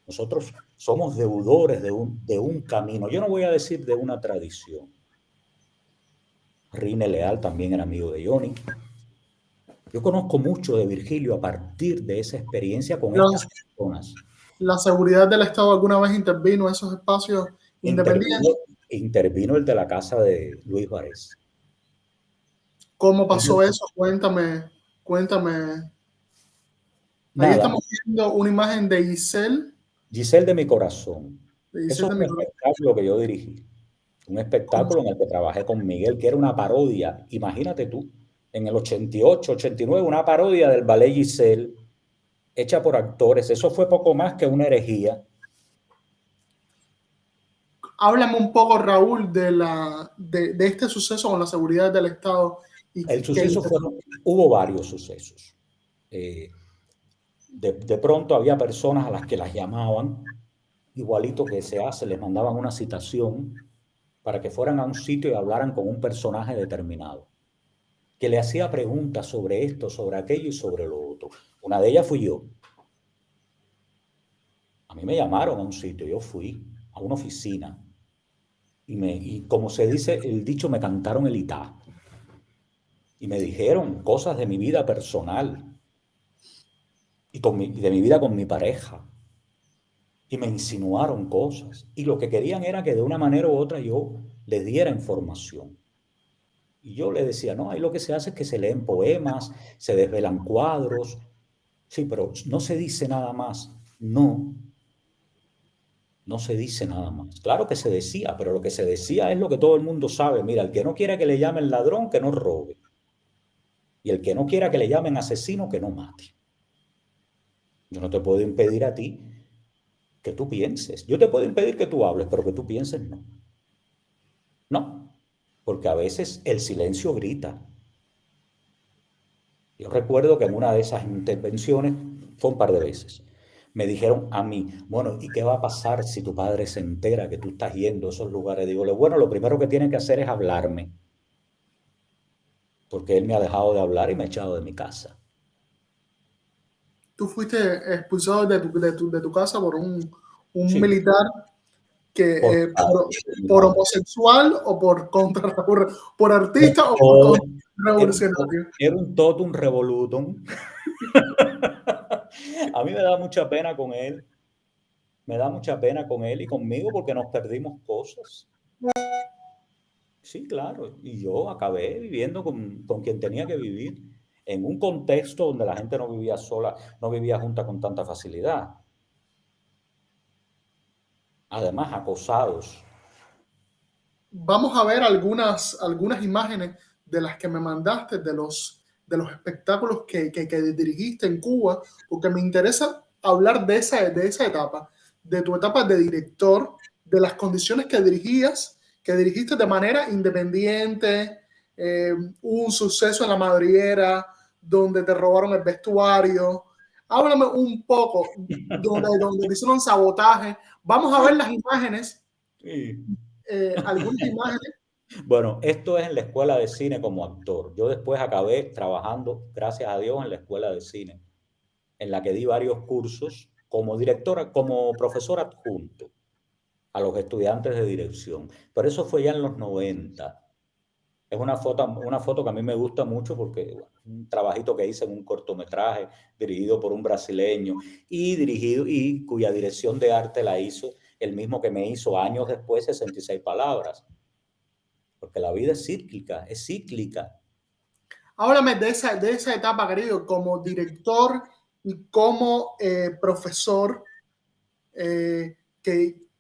B: Nosotros somos deudores de un camino. Yo no voy a decir de una tradición. Rine Leal también era amigo de Johnny. Yo conozco mucho de Virgilio a partir de esa experiencia con
A: La,
B: estas personas.
A: la seguridad del Estado alguna vez intervino en esos espacios
B: Intervino,
A: independientes.
B: intervino el de la casa de Luis Varés.
A: ¿Cómo
B: Él
A: pasó eso? Cuéntame, cuéntame. Ahí
B: nada,
A: estamos viendo una imagen de Giselle,
B: Giselle de mi corazón.
A: de
B: Eso
A: Giselle
B: es
A: de
B: un
A: mi corazón.
B: espectáculo que yo dirigí. Un espectáculo en el que trabajé con Miguel, que era una parodia. Imagínate tú, en el 88, 89, una parodia del ballet Giselle, hecha por actores. Eso fue poco más que una herejía.
A: Háblame un poco, Raúl, de este suceso con la seguridad del Estado y
B: El
A: que
B: suceso fueron, hubo varios sucesos. Eh, de pronto había personas a las que las llamaban, igualito que se hace, les mandaban una citación para que fueran a un sitio y hablaran con un personaje determinado, que le hacía preguntas sobre esto, sobre aquello y sobre lo otro. Una de ellas fui yo. A mí me llamaron a un sitio, yo fui a una oficina y como se dice el dicho, me cantaron el itá y me dijeron cosas de mi vida personal y de mi vida con mi pareja y me insinuaron cosas y lo que querían era que de una manera u otra yo les diera información. Y yo le decía, no, ahí lo que se hace es que se leen poemas, se desvelan cuadros, sí, pero no se dice nada más. No, no se dice nada más. Claro que se decía, pero lo que se decía es lo que todo el mundo sabe. Mira, el que no quiera que le llamen ladrón, que no robe. Y el que no quiera que le llamen asesino, que no mate. Yo no te puedo impedir a ti que tú pienses. Yo te puedo impedir que tú hables, pero que tú pienses no. No, porque a veces el silencio grita. Yo recuerdo que en una de esas intervenciones, fue un par de veces, me dijeron a mí, bueno, ¿y qué va a pasar si tu padre se entera que tú estás yendo a esos lugares? Digo, bueno, lo primero que tiene que hacer es hablarme, porque él me ha dejado de hablar y me ha echado de mi casa.
A: tú fuiste expulsado de tu casa por un
B: Sí,
A: militar
B: por,
A: que
B: por mi
A: por
B: madre.
A: homosexual o por
B: Por
A: artista o por
B: todo,
A: revolucionario.
B: era un totum revolutum. A mí me da mucha pena con él, me da mucha pena con él y conmigo porque nos perdimos cosas. Sí, claro. Y yo acabé viviendo con quien tenía que vivir en un contexto donde la gente no vivía sola, no vivía junta con tanta facilidad. Además, acosados.
A: Vamos a ver algunas imágenes de las que me mandaste, de los espectáculos que dirigiste en Cuba, porque me interesa hablar de esa etapa, de tu etapa de director, de las condiciones que dirigiste de manera independiente, hubo un suceso en la madriguera donde te robaron el vestuario. Háblame un poco donde hicieron sabotaje. Vamos a ver las imágenes,
B: Sí.
A: algunas imágenes.
B: Bueno, esto es en la escuela de cine como actor. Yo después acabé trabajando, gracias a Dios, en la escuela de cine, en la que di varios cursos como directora, como profesor adjunto a los estudiantes de dirección. Pero eso fue ya en los 90. Es una foto que a mí me gusta mucho porque bueno, un trabajito que hice en un cortometraje dirigido por un brasileño y cuya dirección de arte la hizo el mismo que me hizo años después 66 palabras. Porque la vida es cíclica, es cíclica.
A: Háblame de esa etapa, querido, como director y como profesor, que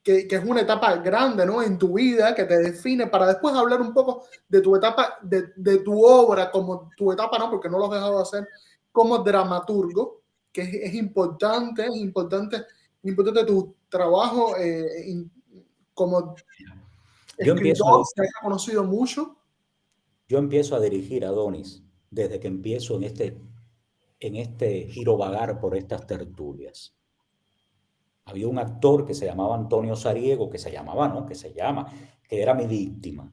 A: es una etapa grande, ¿no? En tu vida, que te define, para después hablar un poco de tu etapa, de tu obra, como tu etapa, ¿no? Porque no lo has dejado de hacer, como dramaturgo, que importante tu trabajo como
B: Yo empiezo a,
A: escritor, se ha conocido mucho.
B: yo empiezo a dirigir, Adonis, desde que empiezo en este girovagar por estas tertulias. Había un actor que se llamaba Antonio Sariego, que se llamaba, ¿no? Que se llama, que era mi víctima,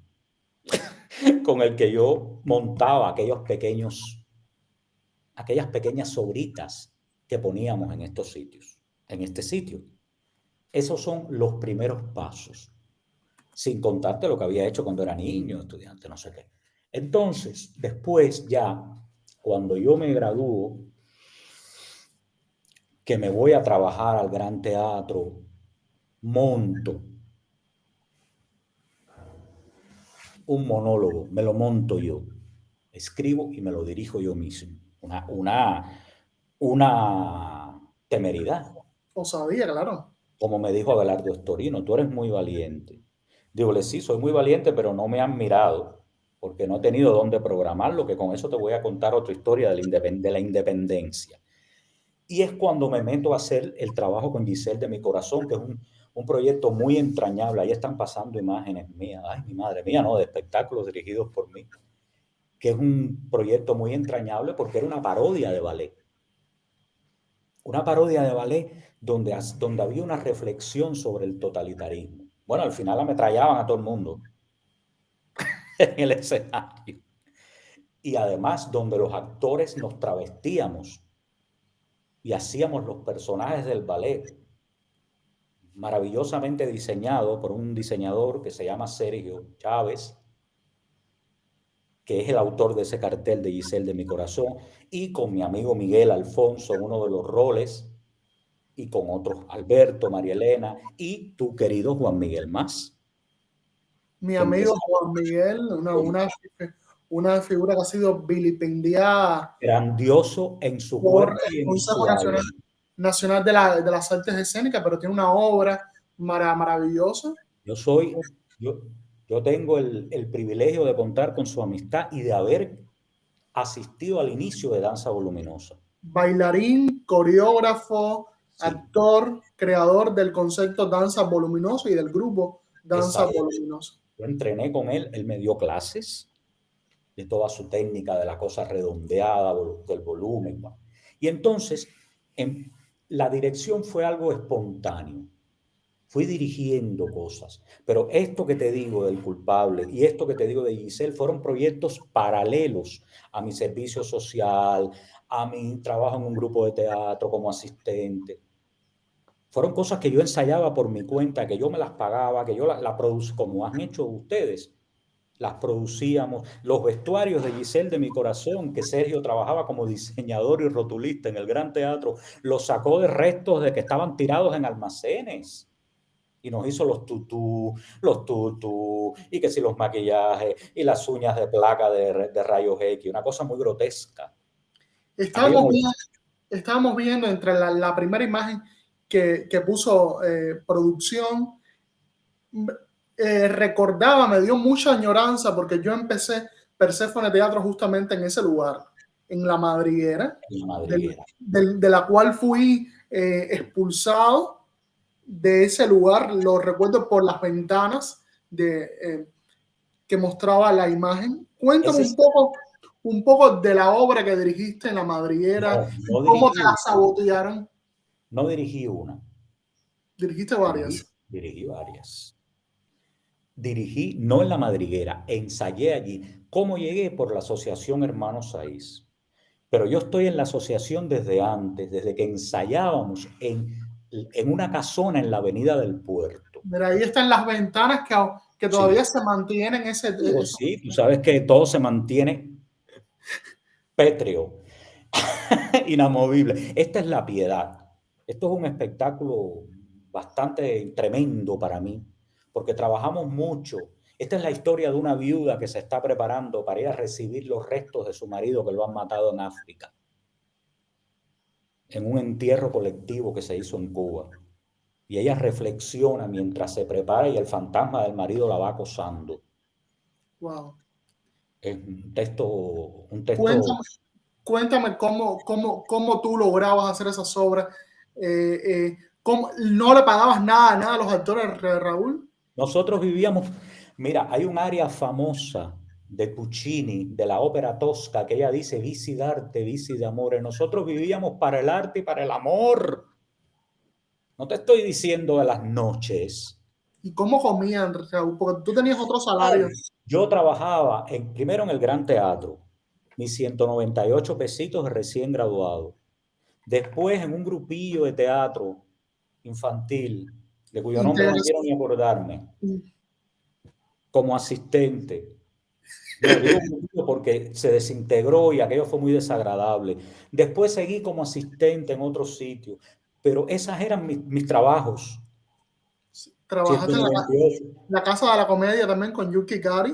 B: con el que yo montaba aquellas pequeñas sobritas que poníamos en estos sitios, en este sitio. Esos son los primeros pasos, sin contarte lo que había hecho cuando era niño, estudiante, no sé qué. Entonces, después ya, cuando yo me gradúo, que me voy a trabajar al Gran Teatro, monto un monólogo, me lo monto yo, escribo y me lo dirijo yo mismo. Una temeridad.
A: Osadía, claro.
B: Como me dijo Abelardo Estorino, tú eres muy valiente. Digo, sí, soy muy valiente, pero no me han mirado, porque no he tenido dónde programarlo, que con eso te voy a contar otra historia de la independencia. Y es cuando me meto a hacer el trabajo con Giselle de mi corazón, que es un proyecto muy entrañable. Ahí están pasando imágenes mías, ay, mi madre mía, no, de espectáculos dirigidos por mí, que es un proyecto muy entrañable porque era una parodia de ballet. Una parodia de ballet donde había una reflexión sobre el totalitarismo. Bueno, al final ametrallaban a todo el mundo en el escenario. Y además donde los actores nos travestíamos y hacíamos los personajes del ballet, maravillosamente diseñado por un diseñador que se llama Sergio Chávez, que es el autor de ese cartel de Giselle de mi corazón, y con mi amigo Miguel Alfonso en uno de los roles, y con otros, Alberto, María Elena, y tu querido Juan Miguel Más,
A: Mi
B: que
A: amigo
B: empezamos
A: Juan Miguel,
B: con
A: una figura que ha sido vilipendiada
B: grandioso en su
A: por
B: cuerpo y
A: el
B: en
A: Consejo
B: su alma.
A: Nacional de las Artes Escénicas, pero tiene una obra maravillosa.
B: Yo soy, yo, yo tengo el privilegio de contar con su amistad y de haber asistido al inicio de Danza Voluminosa.
A: Bailarín, coreógrafo,
B: Sí,
A: actor, creador del concepto danza voluminosa y del grupo danza
B: exacto.
A: voluminosa.
B: Yo entrené con él me dio clases de toda su técnica, de la cosa redondeada, del volumen. ¿No? Y entonces, en, la dirección fue algo espontáneo. Fui dirigiendo cosas. Pero esto que te digo del culpable y esto que te digo de Giselle fueron proyectos paralelos a mi servicio social, a mi trabajo en un grupo de teatro como asistente. Fueron cosas que yo ensayaba por mi cuenta, que yo me las pagaba, que yo la producí, como han hecho ustedes. Las producíamos. Los vestuarios de Giselle de mi corazón, que Sergio trabajaba como diseñador y rotulista en el Gran Teatro, los sacó de restos de que estaban tirados en almacenes. Y nos hizo los tutú, y que si los maquillajes, y las uñas de placa de rayos X, una cosa muy grotesca. Aquello
A: Estábamos
B: no lo...
A: viendo, estábamos viendo entre la primera imagen que puso producción, recordaba, me dio mucha añoranza porque yo empecé Perséfone Teatro justamente en ese lugar, en La Madriguera,
B: La madriguera.
A: de la cual fui expulsado de ese lugar, lo recuerdo por las ventanas que mostraba la imagen. Cuéntame
B: Ese es,
A: un poco de la obra que dirigiste en La Madriguera
B: no,
A: y
B: no
A: cómo te
B: dirigí
A: la
B: una,
A: sabotearon.
B: no dirigí una,
A: Dirigiste varias.
B: dirigí varias. Dirigí, no en La Madriguera, ensayé allí. ¿Cómo llegué? Por la Asociación Hermanos Saiz. Pero yo estoy en la asociación desde antes, desde que ensayábamos en una casona en la Avenida del Puerto.
A: Mira, ahí están las ventanas que todavía
B: Sí,
A: se mantienen
B: digo, sí, tú sabes que todo se mantiene pétreo, inamovible. Esta es la piedad. Esto es un espectáculo bastante tremendo para mí, porque trabajamos mucho Esta es la historia de una viuda que se está preparando para ir a recibir los restos de su marido que lo han matado en África, en un entierro colectivo que se hizo en Cuba. Y ella reflexiona mientras se prepara y el fantasma del marido la va acosando.
A: Wow.
B: Es un texto.
A: Cuéntame, cuéntame cómo tú lograbas hacer esas obras. ¿No le pagabas nada a los actores, Raúl?
B: Nosotros vivíamos, mira, hay un área famosa de Puccini, de la ópera tosca, que ella dice, vici d'arte, vici d'amore. Nosotros vivíamos para el arte y para el amor. No te estoy diciendo de las noches.
A: ¿Y cómo comían, Raúl? Porque tú tenías otro salario.
B: Yo trabajaba primero en el Gran Teatro, mis 198 pesitos de recién graduado. Después en un grupillo de teatro infantil, de cuyo nombre no quiero ni acordarme, como asistente. No, digo porque se desintegró y aquello fue muy desagradable. Después seguí como asistente en otros sitios, pero esas eran mis trabajos.
A: ¿Trabajaste en
B: 198.
A: la Casa de la Comedia también con Yuki Gari?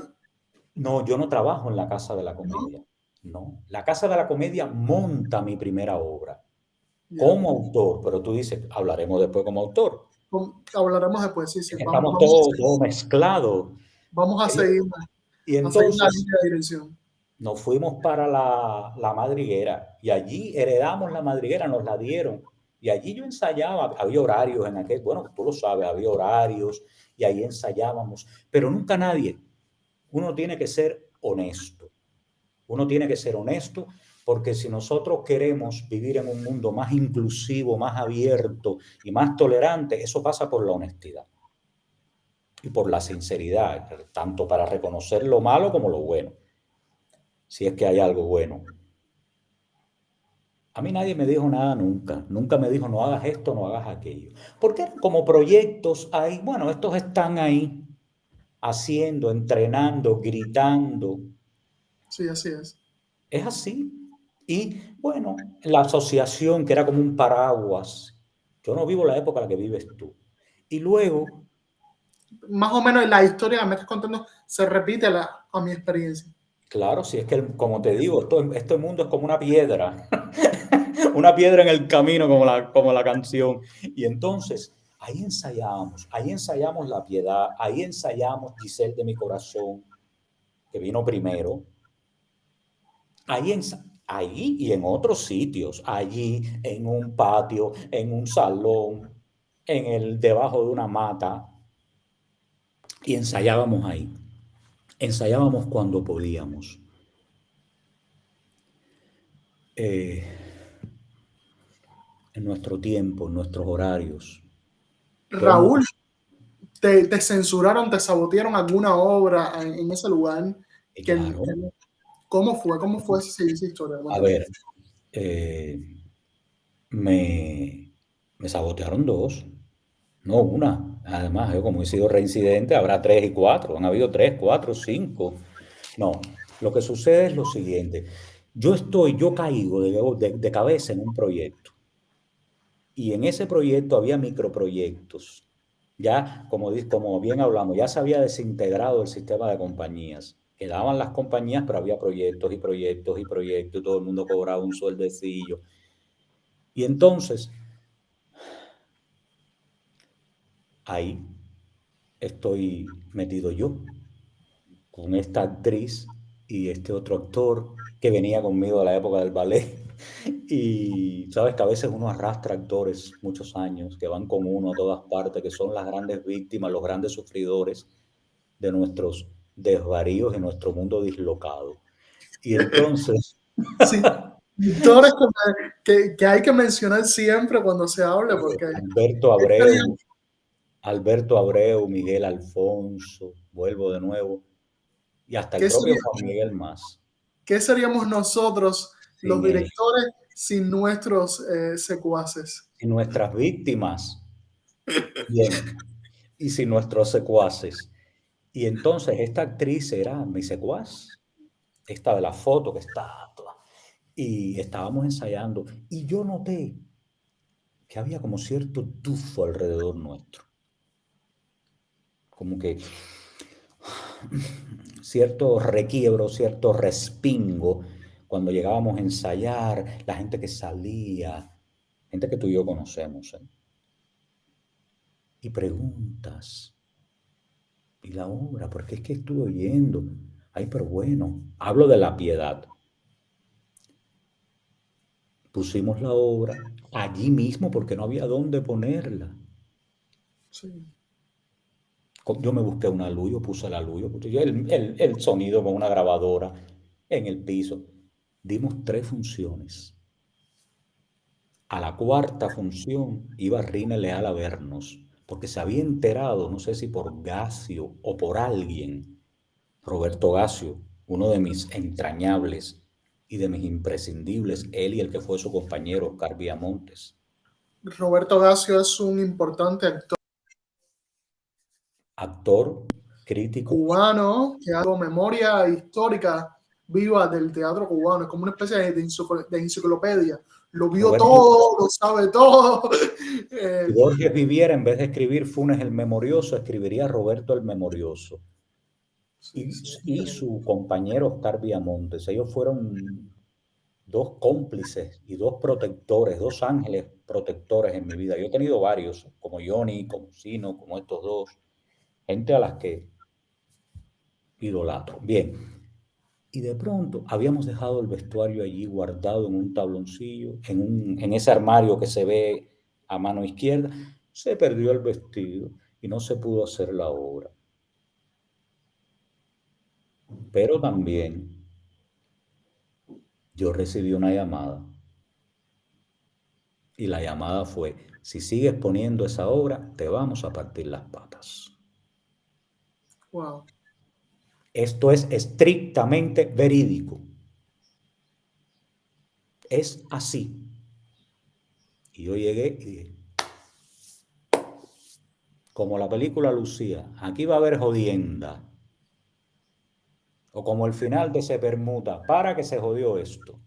B: No, yo no trabajo en la Casa de la
A: ¿No?
B: Comedia. No, la Casa de la Comedia monta mi primera obra
A: Ya.
B: como autor, pero tú dices, hablaremos después como autor.
A: Hablaremos después, sí, sí.
B: Es que estamos todos mezclados.
A: Vamos
B: Y
A: a seguir la
B: entonces
A: línea de dirección.
B: nos fuimos para la madriguera y allí heredamos la madriguera, nos la dieron. Y allí yo ensayaba, había horarios en aquel, bueno, tú lo sabes, había horarios y ahí ensayábamos, pero nunca nadie. Uno tiene que ser honesto. Uno tiene que ser honesto porque si nosotros queremos vivir en un mundo más inclusivo, más abierto y más tolerante, eso pasa por la honestidad y por la sinceridad, tanto para reconocer lo malo como lo bueno, si es que hay algo bueno. A mí nadie me dijo nada nunca, nunca me dijo no hagas esto, no hagas aquello, porque como proyectos hay, bueno, estos están ahí haciendo, entrenando, gritando.
A: Sí, así es.
B: Es así. Y bueno, la asociación, que era como un paraguas, yo no vivo la época en la que vives tú. Y luego,
A: Más o menos la historia que me estás contando se repite a mi experiencia.
B: claro, si es que, como te digo, este mundo es como una piedra, una piedra en el camino, como la canción. Y entonces, ahí ensayamos La Piedad, ahí ensayamos Giselle de mi corazón, que vino primero. Ahí y en otros sitios, allí en un patio, en un salón, debajo de una mata, y ensayábamos ahí. Ensayábamos cuando podíamos. eh, en nuestro tiempo, en nuestros horarios. Todo el mundo,
A: Raúl, te censuraron, te sabotearon alguna obra en ese lugar.
B: claro.
A: ¿Cómo fue? ¿Cómo fue esa historia?
B: A ver, eh, me sabotearon dos, no una. Además, yo como he sido reincidente, habrá tres y cuatro. Han habido tres, cuatro, cinco. No, lo que sucede es lo siguiente. Yo caigo de cabeza en un proyecto y en ese proyecto había microproyectos. Ya, como bien hablamos, ya se había desintegrado el sistema de compañías. Quedaban las compañías, pero había proyectos y proyectos y proyectos y todo el mundo cobraba un sueldecillo. Y entonces, ahí estoy metido yo, con esta actriz y este otro actor que venía conmigo de la época del ballet. Y sabes que a veces uno arrastra actores muchos años que van con uno a todas partes, que son las grandes víctimas, los grandes sufridores de nuestros desvaríos y nuestro mundo dislocado. Y entonces,
A: Sí, actores que hay que mencionar siempre cuando se hable, porque
B: Alberto Abreu, Alberto Abreu, Miguel Alfonso, vuelvo de nuevo, y hasta el
A: ¿qué
B: propio
A: sería,
B: Juan Miguel más,
A: qué seríamos nosotros, los
B: sin ellos.
A: directores, sin nuestros secuaces?
B: Y nuestras víctimas, bien, y sin nuestros secuaces. Y entonces esta actriz era mi secuaz, esta de la foto que está toda. Y estábamos ensayando y yo noté que había como cierto tufo alrededor nuestro. Como que cierto requiebro, cierto respingo cuando llegábamos a ensayar, la gente que salía, gente que tú y yo conocemos, ¿eh? Y preguntas, ¿y la obra? Porque es que estuve oyendo. Ay, pero bueno, hablo de la piedad. Pusimos la obra allí mismo porque no había dónde ponerla.
A: Sí.
B: Yo me busqué una luz, yo puse la luz, yo puse el sonido con una grabadora en el piso. Dimos 3 funciones. A la cuarta función iba Rine Leal a vernos, porque se había enterado, no sé si por Gacio o por alguien, Roberto Gacio, uno de mis entrañables y de mis imprescindibles, él y el que fue su compañero, Oscar Viamontes.
A: Roberto Gacio es un importante actor
B: Actor, crítico,
A: cubano que ha dado memoria histórica viva del teatro cubano. Es como una especie de enciclopedia. Lo vio
B: Roberto.
A: todo, lo sabe todo.
B: Si
A: Eh,
B: Borges viviera, en vez de escribir Funes el Memorioso, escribiría Roberto el Memorioso.
A: sí, sí, es
B: Y
A: increíble.
B: su compañero Oscar Viamontes. Ellos fueron 2 cómplices y 2 protectores, 2 ángeles protectores en mi vida. Yo he tenido varios, como Johnny, como Sino, como estos dos, gente a las que idolatro. Bien, y de pronto habíamos dejado el vestuario allí guardado en un tabloncillo, en ese armario que se ve a mano izquierda. Se perdió el vestido y no se pudo hacer la obra. Pero también yo recibí una llamada y la llamada fue, si sigues poniendo esa obra, te vamos a partir las patas.
A: Wow.
B: Esto es estrictamente verídico. Es así. Y yo llegué y dije, como la película Lucía, aquí va a haber jodienda. O como el final de Se Permuta, para que se jodió esto.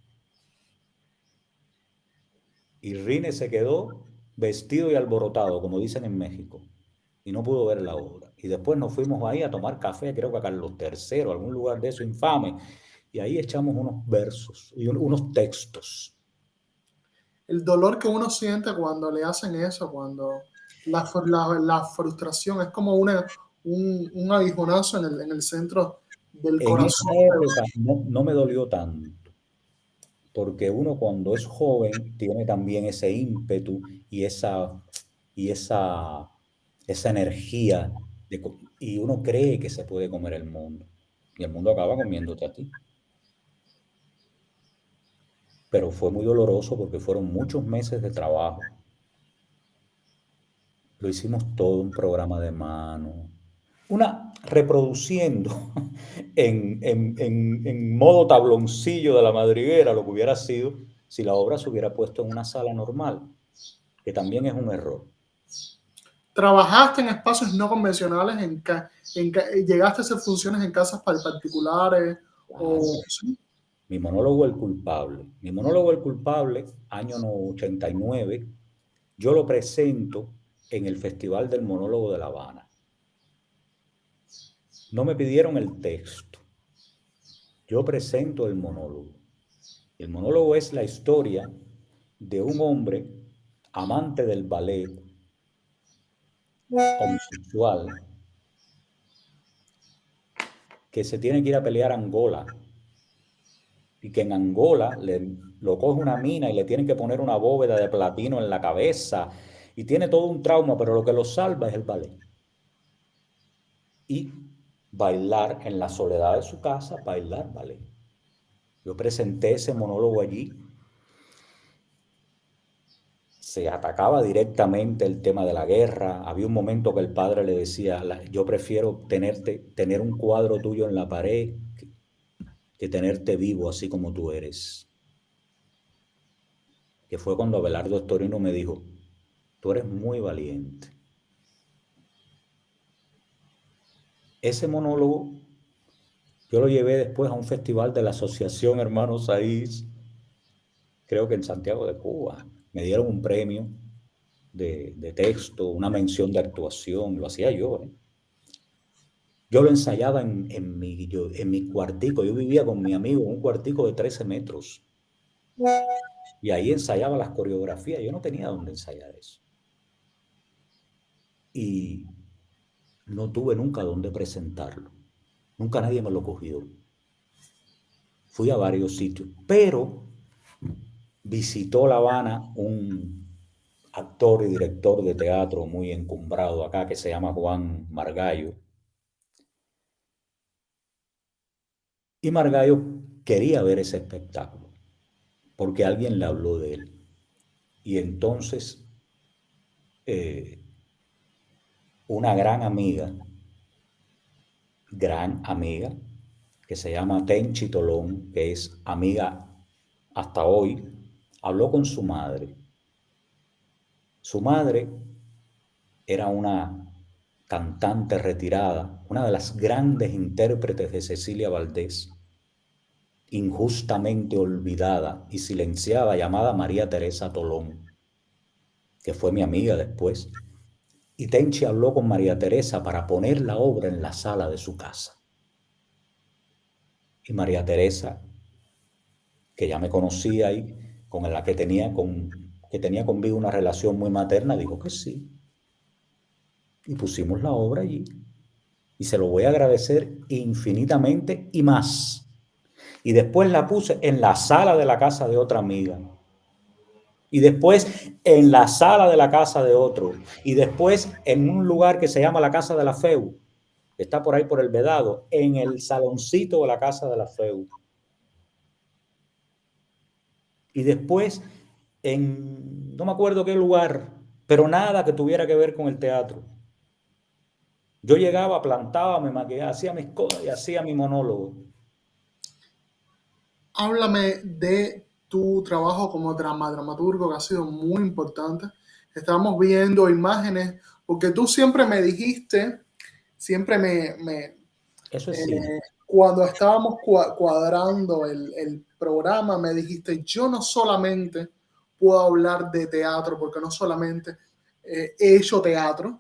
B: Y Rine se quedó vestido y alborotado, como dicen en México, y no pudo ver la obra. Y después nos fuimos ahí a tomar café, creo que a Carlos III, algún lugar de eso infame, y ahí echamos unos versos y unos textos.
A: El dolor que uno siente cuando le hacen eso, cuando la frustración es como un aguijonazo en el centro del
B: En esa
A: corazón.
B: época no me dolió tanto, porque uno cuando es joven tiene también ese ímpetu y y esa, esa energía y uno cree que se puede comer el mundo. Y el mundo acaba comiéndote a ti. Pero fue muy doloroso porque fueron muchos meses de trabajo. Lo hicimos todo un programa de mano. Una reproduciendo en modo tabloncillo de la madriguera lo que hubiera sido si la obra se hubiera puesto en una sala normal, que también es un error.
A: Trabajaste en espacios no convencionales, llegaste a hacer funciones en casas particulares o
B: Claro.
A: ¿sí?
B: Mi monólogo El culpable. Mi monólogo El culpable, año 89, yo lo presento en el Festival del Monólogo de La Habana. No me pidieron el texto. Yo presento el monólogo. El monólogo es la historia de un hombre amante del ballet, homosexual, que se tiene que ir a pelear a Angola y que en Angola lo coge una mina y le tienen que poner una bóveda de platino en la cabeza y tiene todo un trauma, pero lo que lo salva es el ballet. Y bailar en la soledad de su casa, bailar ballet. Yo presenté ese monólogo allí, se atacaba directamente el tema de la guerra. Había un momento que el padre le decía, yo prefiero tener un cuadro tuyo en la pared que tenerte vivo así como tú eres. Que fue cuando Abelardo Estorino me dijo, tú eres muy valiente. Ese monólogo yo lo llevé después a un festival de la Asociación Hermanos Saiz, creo que en Santiago de Cuba. Me dieron un premio de texto, una mención de actuación, lo hacía yo, ¿eh? Yo lo ensayaba en mi cuartico. Yo vivía con mi amigo en un cuartico de 13 metros. Y ahí ensayaba las coreografías. Yo no tenía dónde ensayar eso. Y no tuve nunca dónde presentarlo. Nunca nadie me lo cogió. Fui a varios sitios, pero visitó La Habana un actor y director de teatro muy encumbrado acá que se llama Juan Margallo. Y Margallo quería ver ese espectáculo porque alguien le habló de él. Y entonces eh, una gran amiga, que se llama Tenchi Tolón, que es amiga hasta hoy, habló con su madre. Su madre era una cantante retirada, una de las grandes intérpretes de Cecilia Valdés, injustamente olvidada y silenciada, llamada María Teresa Tolón, que fue mi amiga después. Y Tenchi habló con María Teresa para poner la obra en la sala de su casa. Y María Teresa, que ya me conocía y con la que tenía conmigo una relación muy materna, dijo que sí. Y pusimos la obra allí. Y se lo voy a agradecer infinitamente y más. Y después la puse en la sala de la casa de otra amiga. Y después en la sala de la casa de otro. Y después en un lugar que se llama la casa de la FEU, que está por ahí por el Vedado, en el saloncito de la casa de la FEU. Y después no me acuerdo qué lugar, pero nada que tuviera que ver con el teatro. Yo llegaba, plantaba, me maquillaba, hacía mis cosas y hacía mi monólogo.
A: Háblame de tu trabajo como dramaturgo, que ha sido muy importante. Estamos viendo imágenes, porque tú siempre me dijiste, siempre
B: Eso es cine.
A: cuando estábamos cuadrando el programa, me dijiste, yo no solamente puedo hablar de teatro, porque no solamente he hecho teatro,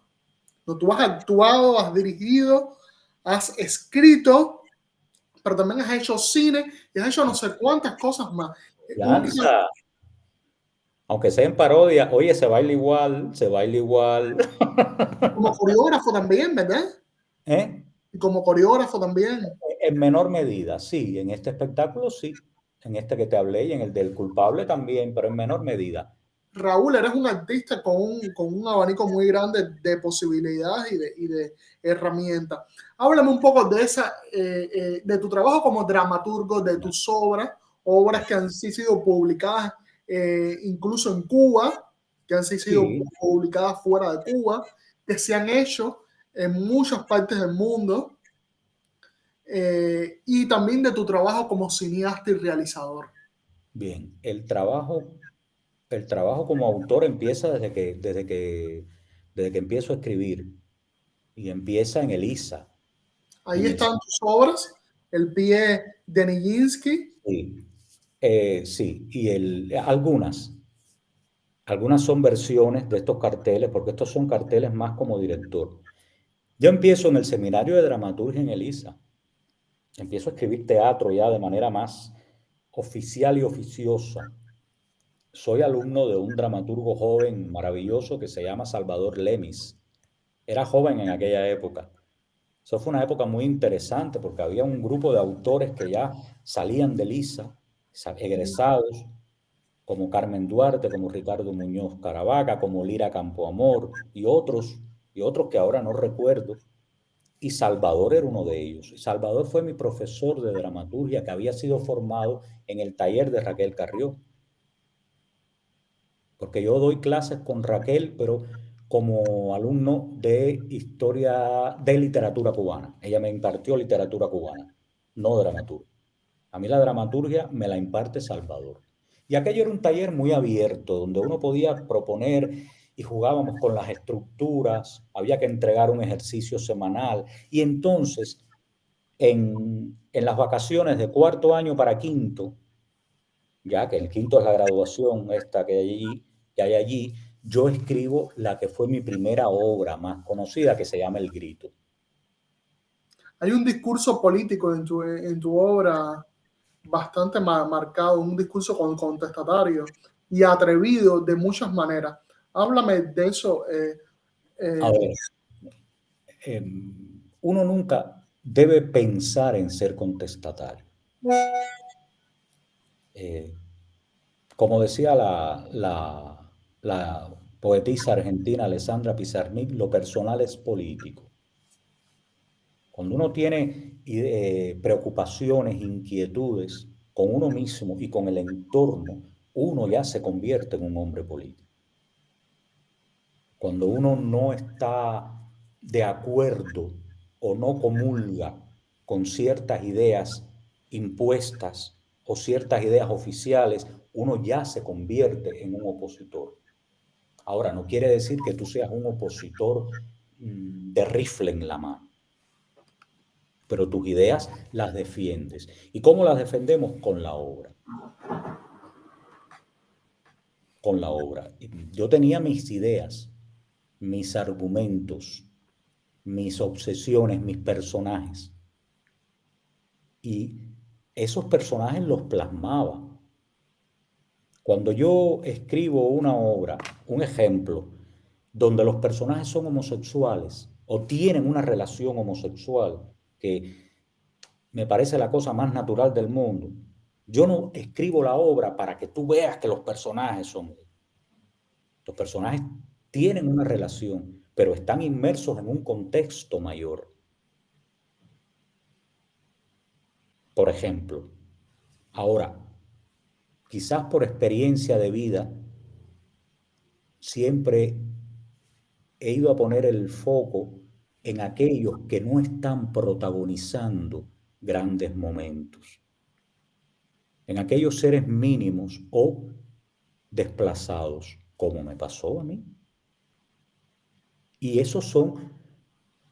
A: no, tú has actuado, has dirigido, has escrito, pero también has hecho cine y has hecho no sé cuántas cosas más.
B: Lanza, aunque sea en parodia, oye, se baila igual, se baila igual.
A: Como coreógrafo también, ¿verdad?
B: ¿Eh?
A: Y como coreógrafo también.
B: En menor medida, sí, en este espectáculo sí, en este que te hablé y en el del culpable también, pero en menor medida.
A: Raúl, eres un artista con un abanico muy grande de posibilidades y de herramientas. Háblame un poco de de tu trabajo como dramaturgo, de tus obras que han sido publicadas incluso en Cuba, que han sido
B: Sí,
A: publicadas fuera de Cuba, que se han hecho en muchas partes del mundo, y también de tu trabajo como cineasta y realizador.
B: bien. El trabajo como autor empieza desde que empiezo a escribir y empieza en Elisa.
A: Ahí
B: En el,
A: están tus obras, El pie de Nijinsky.
B: sí, sí, y algunas son versiones de estos carteles, porque estos son carteles más como director. Yo empiezo en el seminario de dramaturgia en Elisa. Empiezo a escribir teatro ya de manera más oficial y oficiosa. Soy alumno de un dramaturgo joven maravilloso que se llama Salvador Lemis. Era joven en aquella época. Eso fue una época muy interesante porque había un grupo de autores que ya salían de Lisa, egresados, como Carmen Duarte, como Ricardo Muñoz Caravaca, como Lira Campoamor y otros que ahora no recuerdo. Y Salvador era uno de ellos. Y Salvador fue mi profesor de dramaturgia que había sido formado en el taller de Raquel Carrió. Porque yo doy clases con Raquel, pero como alumno de historia de literatura cubana. Ella me impartió literatura cubana, no dramaturgia. A mí la dramaturgia me la imparte Salvador. Y aquello era un taller muy abierto, donde uno podía proponer y jugábamos con las estructuras, había que entregar un ejercicio semanal. Y entonces, en las vacaciones de cuarto año para quinto, ya que el quinto es la graduación esta que hay allí, yo escribo la que fue mi primera obra más conocida, que se llama El Grito.
A: hay un discurso político en tu obra bastante marcado, un discurso contestatario y atrevido de muchas maneras. Háblame de eso.
B: A ver, uno nunca debe pensar en ser contestatario. Eh, Como decía la poetisa argentina Alessandra Pizarnik, lo personal es político. Cuando uno tiene preocupaciones, inquietudes con uno mismo y con el entorno, uno ya se convierte en un hombre político. Cuando uno no está de acuerdo o no comulga con ciertas ideas impuestas o ciertas ideas oficiales, uno ya se convierte en un opositor. Ahora, no quiere decir que tú seas un opositor de rifle en la mano, pero tus ideas las defiendes. ¿Y cómo las defendemos? Con la obra. Con la obra. Yo tenía mis ideas, mis argumentos, mis obsesiones, mis personajes. Y esos personajes los plasmaba. Cuando yo escribo una obra, un ejemplo, donde los personajes son homosexuales o tienen una relación homosexual, que me parece la cosa más natural del mundo, yo no escribo la obra para que tú veas que los personajes son. Los personajes tienen una relación, pero están inmersos en un contexto mayor. Por ejemplo, ahora, quizás por experiencia de vida, siempre he ido a poner el foco en aquellos que no están protagonizando grandes momentos, en aquellos seres mínimos o desplazados, como me pasó a mí. Y esos son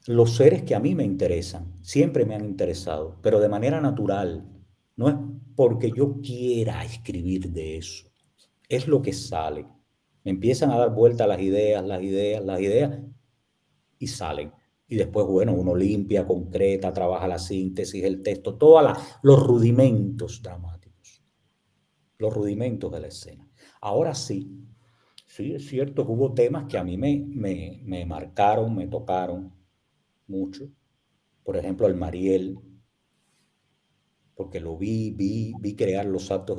B: los seres que a mí me interesan, siempre me han interesado, pero de manera natural. No es porque yo quiera escribir de eso, es lo que sale. Me empiezan a dar vuelta las ideas, las ideas, las ideas y salen. Y después, bueno, uno limpia, concreta, trabaja la síntesis, el texto, todos los rudimentos dramáticos, los rudimentos de la escena. Ahora sí, sí, es cierto que hubo temas que a mí me marcaron, me tocaron mucho. Por ejemplo, el Mariel, porque lo vi crear los actos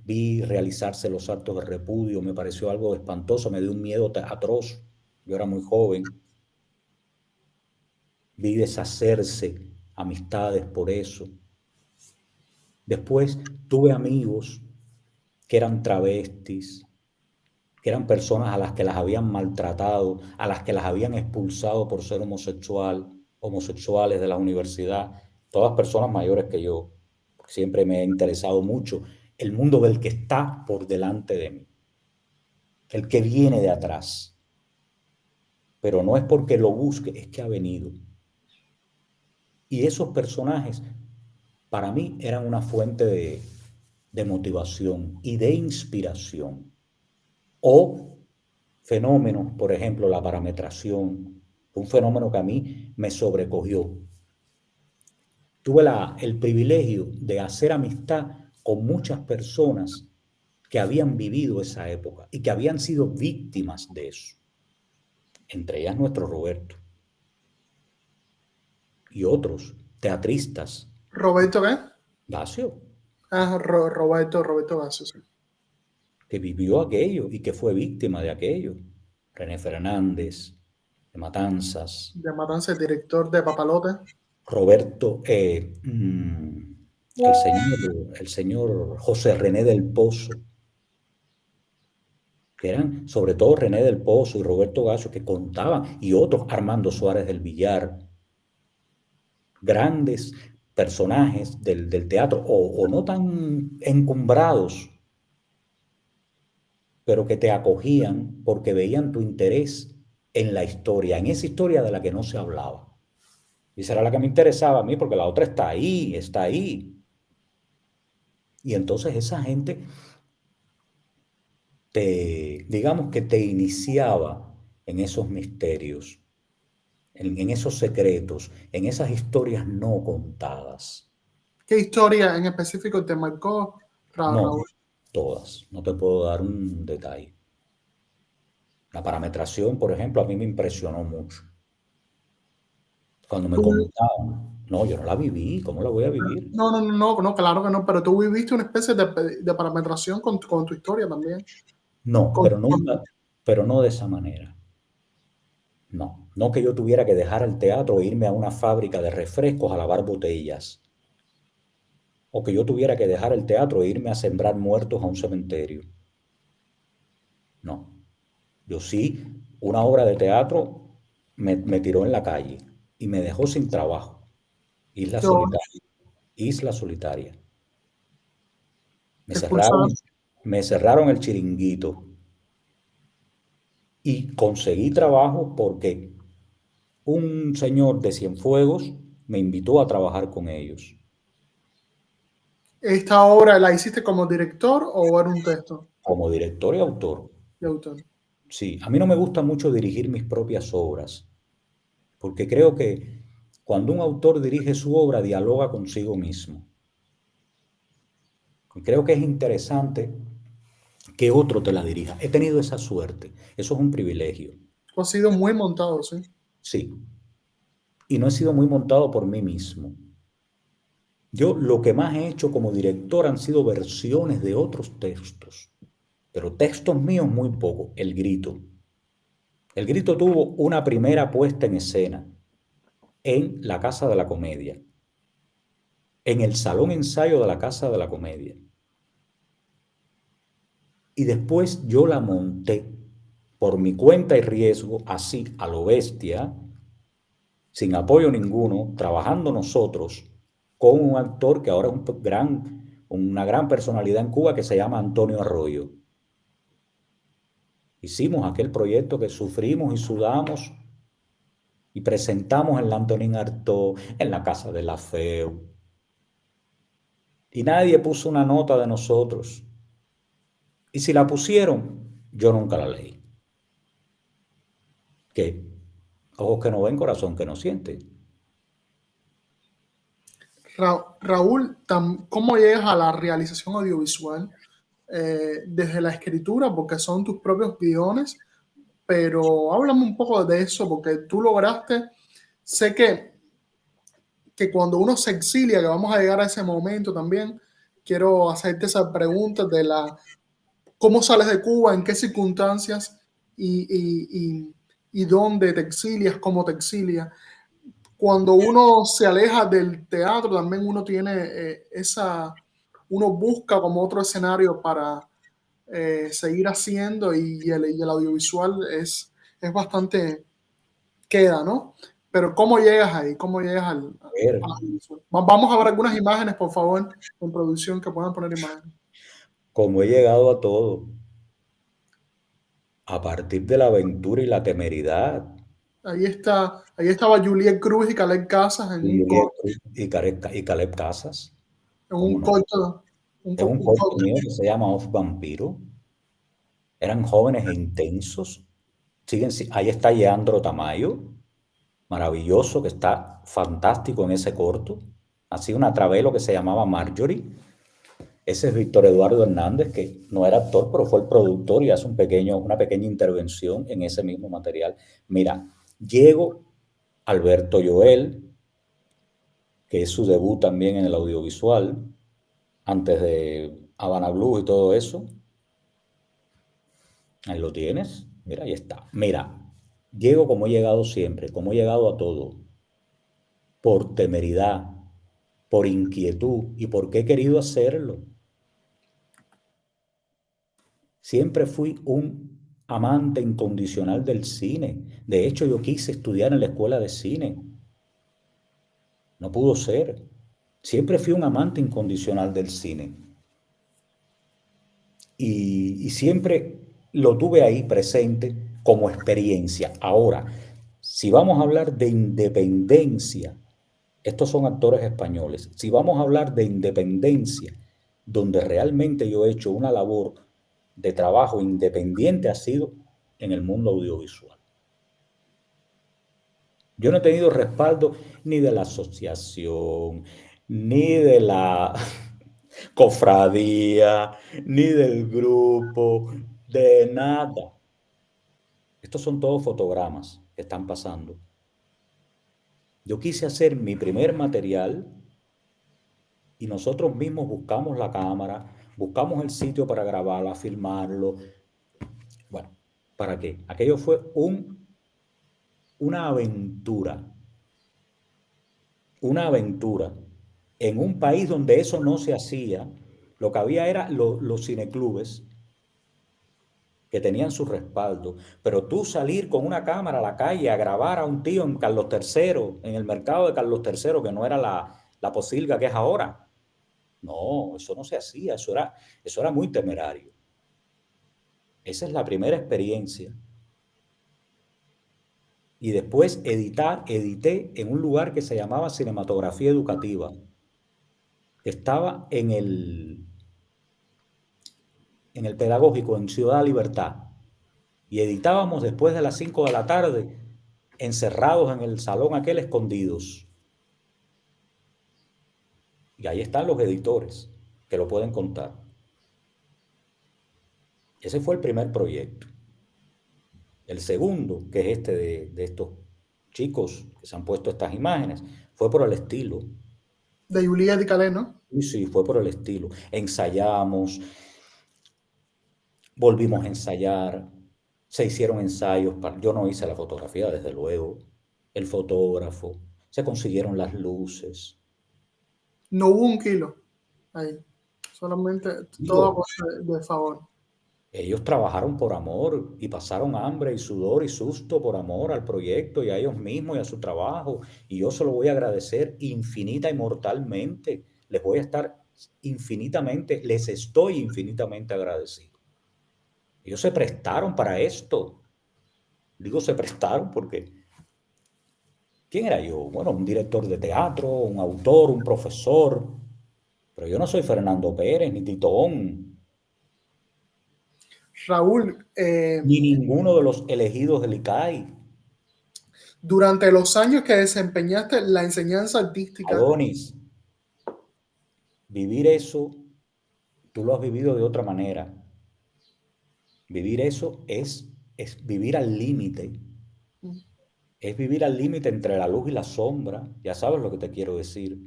B: vi realizarse los actos de repudio, me pareció algo espantoso, me dio un miedo atroz. Yo era muy joven, vi deshacerse amistades por eso. Después tuve amigos que eran travestis, que eran personas a las que las habían maltratado, a las que las habían expulsado por ser homosexuales de la universidad, todas personas mayores que yo. Siempre me ha interesado mucho el mundo del que está por delante de mí, el que viene de atrás. Pero no es porque lo busque, es que ha venido. Y esos personajes para mí eran una fuente de motivación y de inspiración. O fenómenos, por ejemplo, la parametración, un fenómeno que a mí me sobrecogió. Tuve el privilegio de hacer amistad con muchas personas que habían vivido esa época y que habían sido víctimas de eso. Entre ellas nuestro Roberto y otros teatristas.
A: ¿Roberto qué?
B: Dacio,
A: Ah, Roberto Basso, sí.
B: que vivió aquello y que fue víctima de aquello. René Fernández, de Matanzas,
A: De Matanza, el director de Papalote.
B: Roberto, el señor José René del Pozo, que eran sobre todo René del Pozo y Roberto Gacho, que contaban, y otros, Armando Suárez del Villar, grandes personajes del teatro, o no tan encumbrados, pero que te acogían porque veían tu interés en la historia, en esa historia de la que no se hablaba. Y esa era la que me interesaba a mí, porque la otra está ahí, está ahí. Y entonces esa gente digamos que te iniciaba en esos misterios, en esos secretos, en esas historias no contadas.
A: ¿Qué historia en específico te marcó,
B: No,
A: Raúl?
B: todas. No te puedo dar un detalle. La parametración, por ejemplo, a mí me impresionó mucho. Cuando me
A: Tú-
B: contaban, no, yo no la viví, ¿cómo la voy a vivir?
A: no, claro que no, pero tú viviste una especie de parametración con tu historia también.
B: No,
A: Con-
B: pero
A: con-
B: nunca, pero no de esa manera. No, no que yo tuviera que dejar el teatro e irme a una fábrica de refrescos a lavar botellas, o que yo tuviera que dejar el teatro e irme a sembrar muertos a un cementerio. No, yo sí, una obra de teatro me tiró en la calle y me dejó sin trabajo. Isla
A: yo
B: Solitaria, Isla Solitaria. Me
A: te expulsaron.
B: cerraron, me cerraron el chiringuito y conseguí trabajo porque un señor de Cienfuegos me invitó a trabajar con ellos
A: ¿Esta obra la hiciste como director o era un texto
B: como director y autor.
A: de autor?
B: Sí, a mí no me gusta mucho dirigir mis propias obras, porque creo que cuando un autor dirige su obra dialoga consigo mismo. Creo que es interesante que otro te la dirija. He tenido esa suerte, eso es un privilegio.
A: Ha sido muy montado, sí.
B: Sí, y no he sido muy montado por mí mismo. Yo lo que más he hecho como director han sido versiones de otros textos, pero textos míos muy poco. El Grito. El Grito tuvo una primera puesta en escena en la Casa de la Comedia, en el salón ensayo de la Casa de la Comedia. Y después yo la monté por mi cuenta y riesgo, así a lo bestia, sin apoyo ninguno, trabajando nosotros con un actor que ahora es una gran personalidad en Cuba que se llama Antonio Arroyo. Hicimos aquel proyecto que sufrimos y sudamos y presentamos en la Antonín Artaud, en la Casa de la Feu. Y nadie puso una nota de nosotros. Y si la pusieron, yo nunca la leí. Que ojos que no ven, corazón que no siente.
A: Raúl, ¿cómo llegas a la realización audiovisual? Desde la escritura, porque son tus propios guiones, pero háblame un poco de eso, porque tú lograste, sé que cuando uno se exilia, que vamos a llegar a ese momento también, quiero hacerte esa pregunta de cómo sales de Cuba, en qué circunstancias y, y dónde te exilias, cómo te exilias. Cuando uno se aleja del teatro, también uno tiene uno busca como otro escenario para seguir haciendo y el audiovisual es bastante, queda, ¿no? Pero ¿cómo llegas ahí? ¿Cómo llegas
B: Ver
A: al audiovisual? Vamos a ver algunas imágenes, por favor, en producción, que puedan poner imágenes.
B: cómo he llegado a todo, a partir de la aventura y la temeridad,
A: Ahí estaba Juliette Cruz y Caleb Casas
B: y Juliet Cruz y Caleb Casas,
A: en
B: cómo
A: un
B: no.
A: corto,
B: Es un
A: un
B: corto
A: corto.
B: mío que se llama Off Vampiro. Eran jóvenes e intensos. Ahí está Leandro Tamayo, maravilloso, que está fantástico en ese corto. Así una travelo que se llamaba Marjorie. Ese es Víctor Eduardo Hernández, que no era actor, pero fue el productor y hace una pequeña intervención en ese mismo material. Mira, Diego Alberto Joel, que es su debut también en el audiovisual, antes de Habana Blues y todo eso. Ahí lo tienes. Mira, ahí está. Mira, llego como he llegado siempre, como he llegado a todo, por temeridad, por inquietud y porque he querido hacerlo. Siempre fui un amante incondicional del cine. De hecho, yo quise estudiar en la escuela de cine. No pudo ser. Siempre fui un amante incondicional del cine. Y siempre lo tuve ahí presente como experiencia. Ahora, si vamos a hablar de independencia, estos son actores españoles, si vamos a hablar de independencia, donde realmente yo he hecho una labor de trabajo independiente ha sido en el mundo audiovisual. Yo no he tenido respaldo ni de la asociación, ni de la cofradía, ni del grupo, de nada. Estos son todos fotogramas que están pasando. Yo quise hacer mi primer material y nosotros mismos buscamos la cámara, buscamos el sitio para grabarla, filmarlo. Bueno, ¿para qué? Aquello fue una aventura en un país donde eso no se hacía. Lo que había era los cineclubes que tenían su respaldo, pero tú salir con una cámara a la calle a grabar a un tío en Carlos III, en el mercado de Carlos III, que no era la posilga que es ahora. No, eso no se hacía, eso era muy temerario. Esa es la primera experiencia. Y después edité en un lugar que se llamaba Cinematografía Educativa, que estaba en el Pedagógico, en Ciudad Libertad. Y editábamos después de las 5 de la tarde, encerrados en el salón aquel, escondidos. Y ahí están los editores que lo pueden contar. Ese fue el primer proyecto. El segundo, que es este de estos chicos que se han puesto estas imágenes, fue por el estilo.
A: De Juliet y Calais, ¿no?
B: Y sí, fue por el estilo. Ensayamos, volvimos a ensayar, se hicieron ensayos. Yo no hice la fotografía, desde luego. El fotógrafo, se consiguieron las luces.
A: No hubo un kilo ahí. Solamente todo a
B: Digo,
A: costa de favor.
B: ellos trabajaron por amor y pasaron hambre y sudor y susto por amor al proyecto y a ellos mismos y a su trabajo. Y yo se lo voy a agradecer infinita y mortalmente. Les voy a estar infinitamente, les estoy infinitamente agradecido. Ellos se prestaron para esto. Digo, se prestaron porque ¿quién era yo? Bueno, un director de teatro, un autor, un profesor. Pero yo no soy Fernando Pérez ni Titón,
A: Raúl,
B: ni ninguno de los elegidos del ICAI.
A: durante los años que desempeñaste la enseñanza artística,
B: Adonis, vivir eso, tú lo has vivido de otra manera. Vivir eso es vivir al límite. Es vivir al límite entre la luz y la sombra. Ya sabes lo que te quiero decir.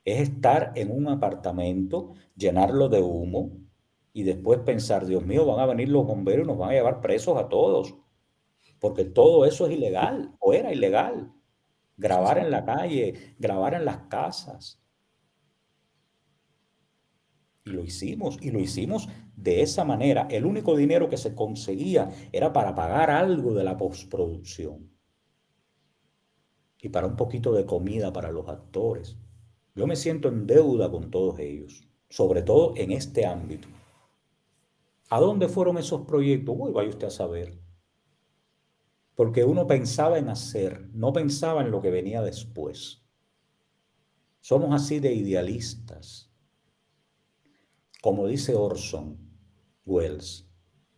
B: Es estar en un apartamento, llenarlo de humo y después pensar, Dios mío, van a venir los bomberos y nos van a llevar presos a todos. Porque todo eso es ilegal o era ilegal.
A: sí,
B: Grabar
A: sí.
B: en la calle, grabar en las casas. Y lo hicimos de esa manera. El único dinero que se conseguía era para pagar algo de la postproducción y para un poquito de comida para los actores. Yo me siento en deuda con todos ellos, sobre todo en este ámbito. ¿A dónde fueron esos proyectos? Uy, vaya usted a saber. Porque uno pensaba en hacer, no pensaba en lo que venía después. Somos así de idealistas. Como dice Orson Welles,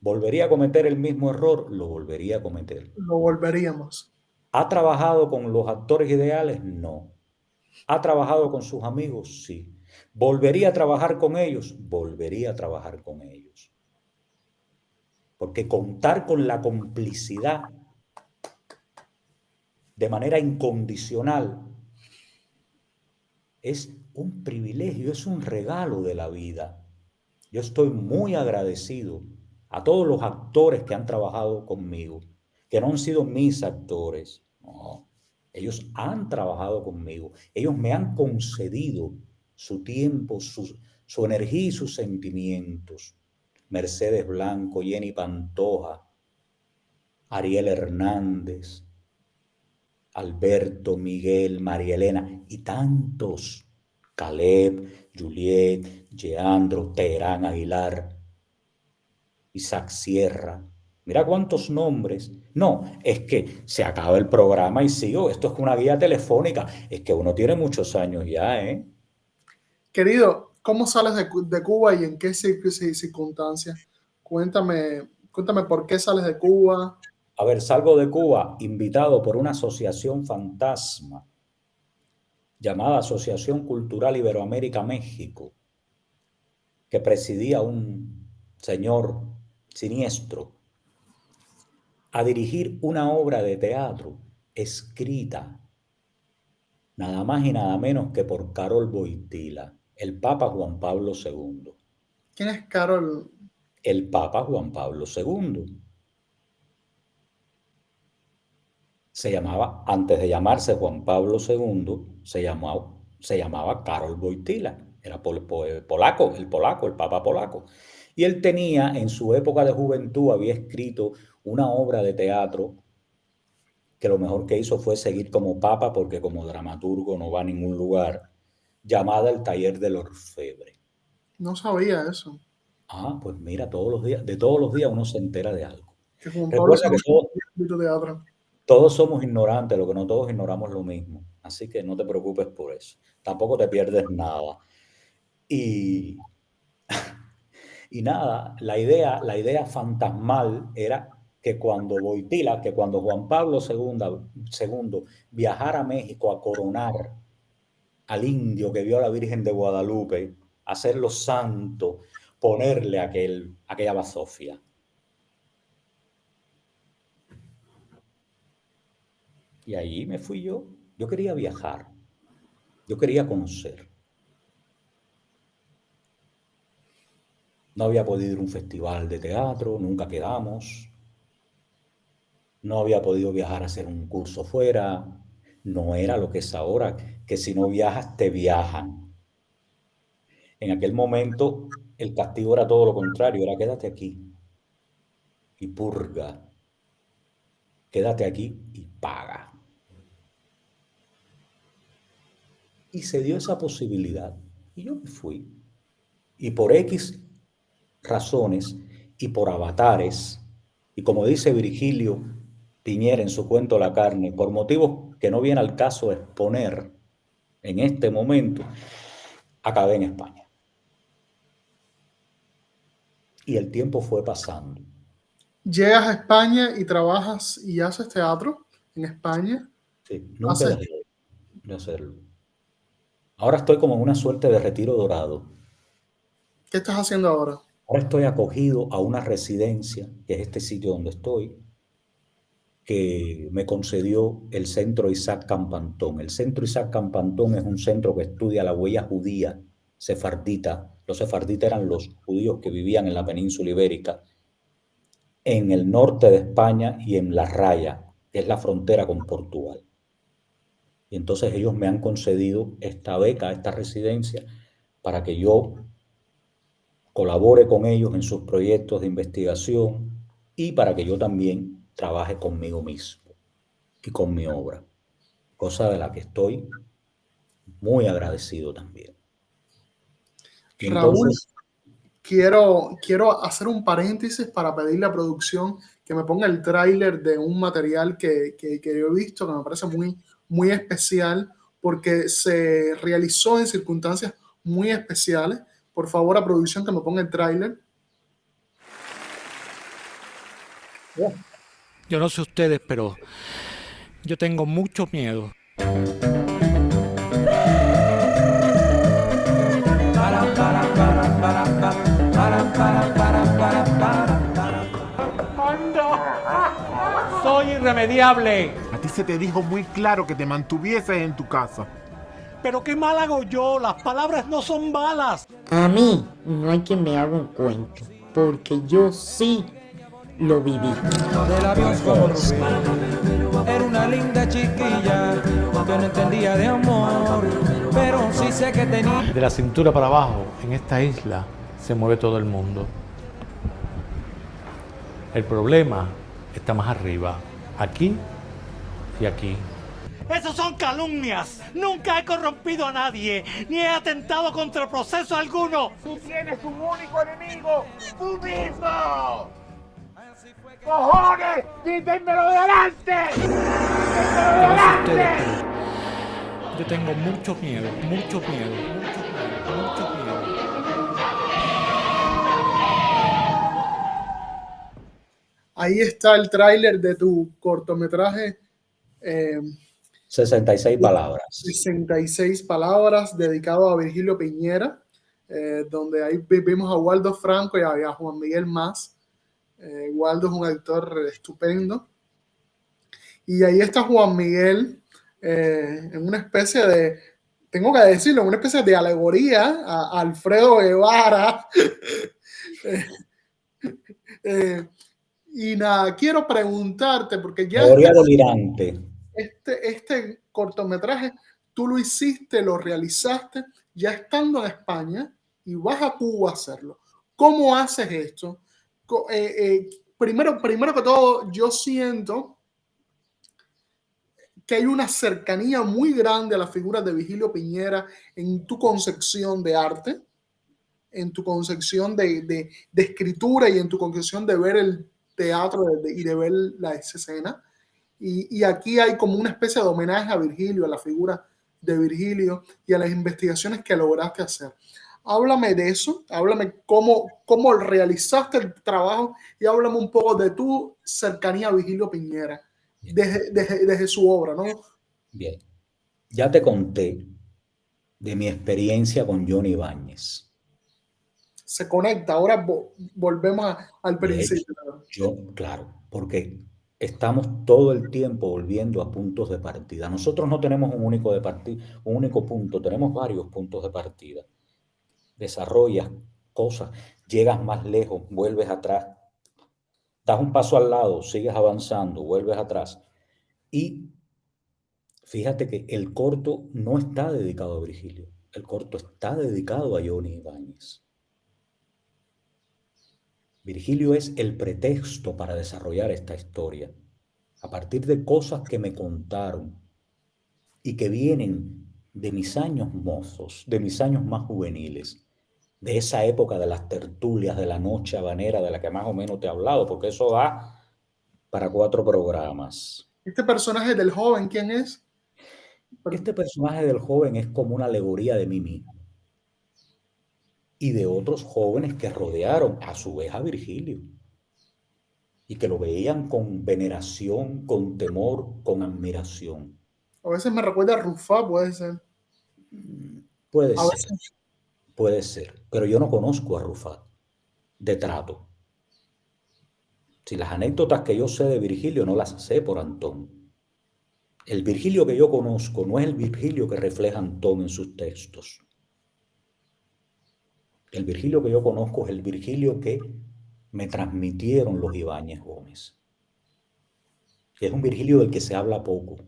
B: ¿volvería a cometer el mismo error? Lo volvería a cometer.
A: Lo volveríamos.
B: ¿Ha trabajado con los actores ideales? No. ¿Ha trabajado con sus amigos? Sí. ¿Volvería a trabajar con ellos? Volvería a trabajar con ellos. Porque contar con la complicidad de manera incondicional es un privilegio, es un regalo de la vida. Yo estoy muy agradecido a todos los actores que han trabajado conmigo, que no han sido mis actores, no, ellos han trabajado conmigo, ellos me han concedido su tiempo, su energía y sus sentimientos. Mercedes Blanco, Jenny Pantoja, Ariel Hernández, Alberto, Miguel, María Elena y tantos, Caleb, Juliet, Leandro, Terán Aguilar, Isaac Sierra. Mira cuántos nombres. No, es que se acaba el programa y sigo. Esto es una guía telefónica. Es que uno tiene muchos años ya, ¿eh?
A: Querido, ¿cómo sales de Cuba y en qué circunstancias? Cuéntame por qué sales de Cuba.
B: A ver, salgo de Cuba invitado por una asociación fantasma llamada Asociación Cultural Iberoamérica México, que presidía un señor siniestro, a dirigir una obra de teatro escrita nada más y nada menos que por Karol Wojtyla, el Papa Juan Pablo II.
A: ¿Quién es Carol?
B: El Papa Juan Pablo II. Se llamaba, antes de llamarse Juan Pablo II, se llamaba Karol Wojtyla. Era polaco, el Papa polaco. Y él tenía, en su época de juventud, había escrito una obra de teatro que lo mejor que hizo fue seguir como papa, porque como dramaturgo no va a ningún lugar, llamada El Taller del Orfebre.
A: No sabía eso.
B: Ah, pues mira, todos los días, de todos los días uno se entera de algo.
A: Que Juan Pablo
B: Recuerda que
A: II escrito teatro.
B: todos somos ignorantes, lo que no todos ignoramos lo mismo. Así que no te preocupes por eso. Tampoco te pierdes nada. Y, y nada, la idea fantasmal era que cuando Wojtyla, que cuando Juan Pablo II viajara a México a coronar al indio que vio a la Virgen de Guadalupe, hacerlo santo, ponerle aquella bazofia. Y ahí me fui yo. Yo quería viajar. Yo quería conocer. No había podido ir a un festival de teatro, nunca quedamos. No había podido viajar a hacer un curso fuera. No era lo que es ahora, que si no viajas, te viajan. En aquel momento, el castigo era todo lo contrario, era quédate aquí y purga. Quédate aquí y paga. Y se dio esa posibilidad. Y yo me fui. Y por X razones y por avatares, y como dice Virgilio Piñera en su cuento La carne, por motivos que no viene al caso exponer en este momento, acabé en España. Y el tiempo fue pasando.
A: Llegas a España y trabajas y haces teatro en España.
B: Sí, nunca dejé de hacerlo. Ahora estoy como en una suerte de retiro dorado.
A: ¿Qué estás haciendo ahora?
B: Ahora estoy acogido a una residencia, que es este sitio donde estoy, que me concedió el Centro Isaac Campantón. El Centro Isaac Campantón es un centro que estudia la huella judía sefardita. Los sefarditas eran los judíos que vivían en la península ibérica, en el norte de España y en La Raya, que es la frontera con Portugal. Y entonces ellos me han concedido esta beca, esta residencia, para que yo colabore con ellos en sus proyectos de investigación y para que yo también trabaje conmigo mismo y con mi obra, cosa de la que estoy muy agradecido también. Y
A: Raúl,
B: entonces,
A: quiero hacer un paréntesis para pedirle a producción que me ponga el tráiler de un material que yo he visto, que me parece muy, muy especial, porque se realizó en circunstancias muy especiales. Por favor, a producción que me ponga el tráiler.
C: Yo no sé ustedes, pero yo tengo mucho miedo. Soy irremediable.
D: A ti se te dijo muy claro que te mantuvieses en tu casa.
C: Pero qué mal hago yo, las palabras no son balas.
E: A mí no hay quien me haga un cuento, porque yo sí lo viví.
F: De labios como rubí. Era una linda chiquilla que no entendía de amor, pero sí sé que tenía.
G: De la cintura para abajo, en esta isla, se mueve todo el mundo. El problema está más arriba, aquí y aquí.
C: Esos son calumnias. Nunca he corrompido a nadie, ni he atentado contra proceso alguno.
D: Tú tienes un único enemigo, tú mismo. ¡Cojones! ¡Quítenmelo de delante! ¡Quítenmelo de
C: Yo no sé ustedes,
D: delante!
C: pero yo tengo mucho miedo, mucho miedo, mucho miedo, mucho miedo.
A: Ahí está el tráiler de tu cortometraje.
B: 66 palabras.
A: 66 palabras, dedicado a Virgilio Piñera, donde ahí vimos a Waldo Franco y a Juan Miguel Mas. Waldo es un actor estupendo. Y ahí está Juan Miguel en una especie de, tengo que decirlo, en una especie de alegoría a Alfredo Guevara. Y nada, quiero preguntarte, porque ya
B: Alegoría delirante.
A: este cortometraje tú lo hiciste, lo realizaste ya estando en España y vas a Cuba a hacerlo. ¿Cómo haces esto? Primero que todo, yo siento que hay una cercanía muy grande a la figura de Virgilio Piñera en tu concepción de arte, en tu concepción de escritura y en tu concepción de ver el teatro y de ver la escena. Y aquí hay como una especie de homenaje a Virgilio, a la figura de Virgilio y a las investigaciones que lograste hacer. Háblame de eso, háblame cómo realizaste el trabajo y háblame un poco de tu cercanía a Virgilio Piñera, desde su obra, ¿no?
B: Bien, ya te conté de mi experiencia con Johnny Ibáñez.
A: Se conecta, ahora volvemos al principio.
B: Claro, porque estamos todo el tiempo volviendo a puntos de partida. Nosotros no tenemos un único punto, tenemos varios puntos de partida. Desarrollas cosas, llegas más lejos, vuelves atrás, das un paso al lado, sigues avanzando, vuelves atrás. Y fíjate que el corto no está dedicado a Virgilio, el corto está dedicado a Johnny Ibáñez. Virgilio es el pretexto para desarrollar esta historia, a partir de cosas que me contaron y que vienen de mis años mozos, de mis años más juveniles, de esa época de las tertulias, de la noche habanera, de la que más o menos te he hablado, porque eso da para 4 programas.
A: ¿Este personaje del joven quién es?
B: Este personaje del joven es como una alegoría de mí mismo y de otros jóvenes que rodearon a su vez a Virgilio y que lo veían con veneración, con temor, con admiración.
A: A veces me recuerda a Rufá, puede ser.
B: Puede ser, pero yo no conozco a Rufat de trato. Si las anécdotas que yo sé de Virgilio no las sé por Antón. El Virgilio que yo conozco no es el Virgilio que refleja Antón en sus textos. El Virgilio que yo conozco es el Virgilio que me transmitieron los Ibáñez Gómez. Es un Virgilio del que se habla poco.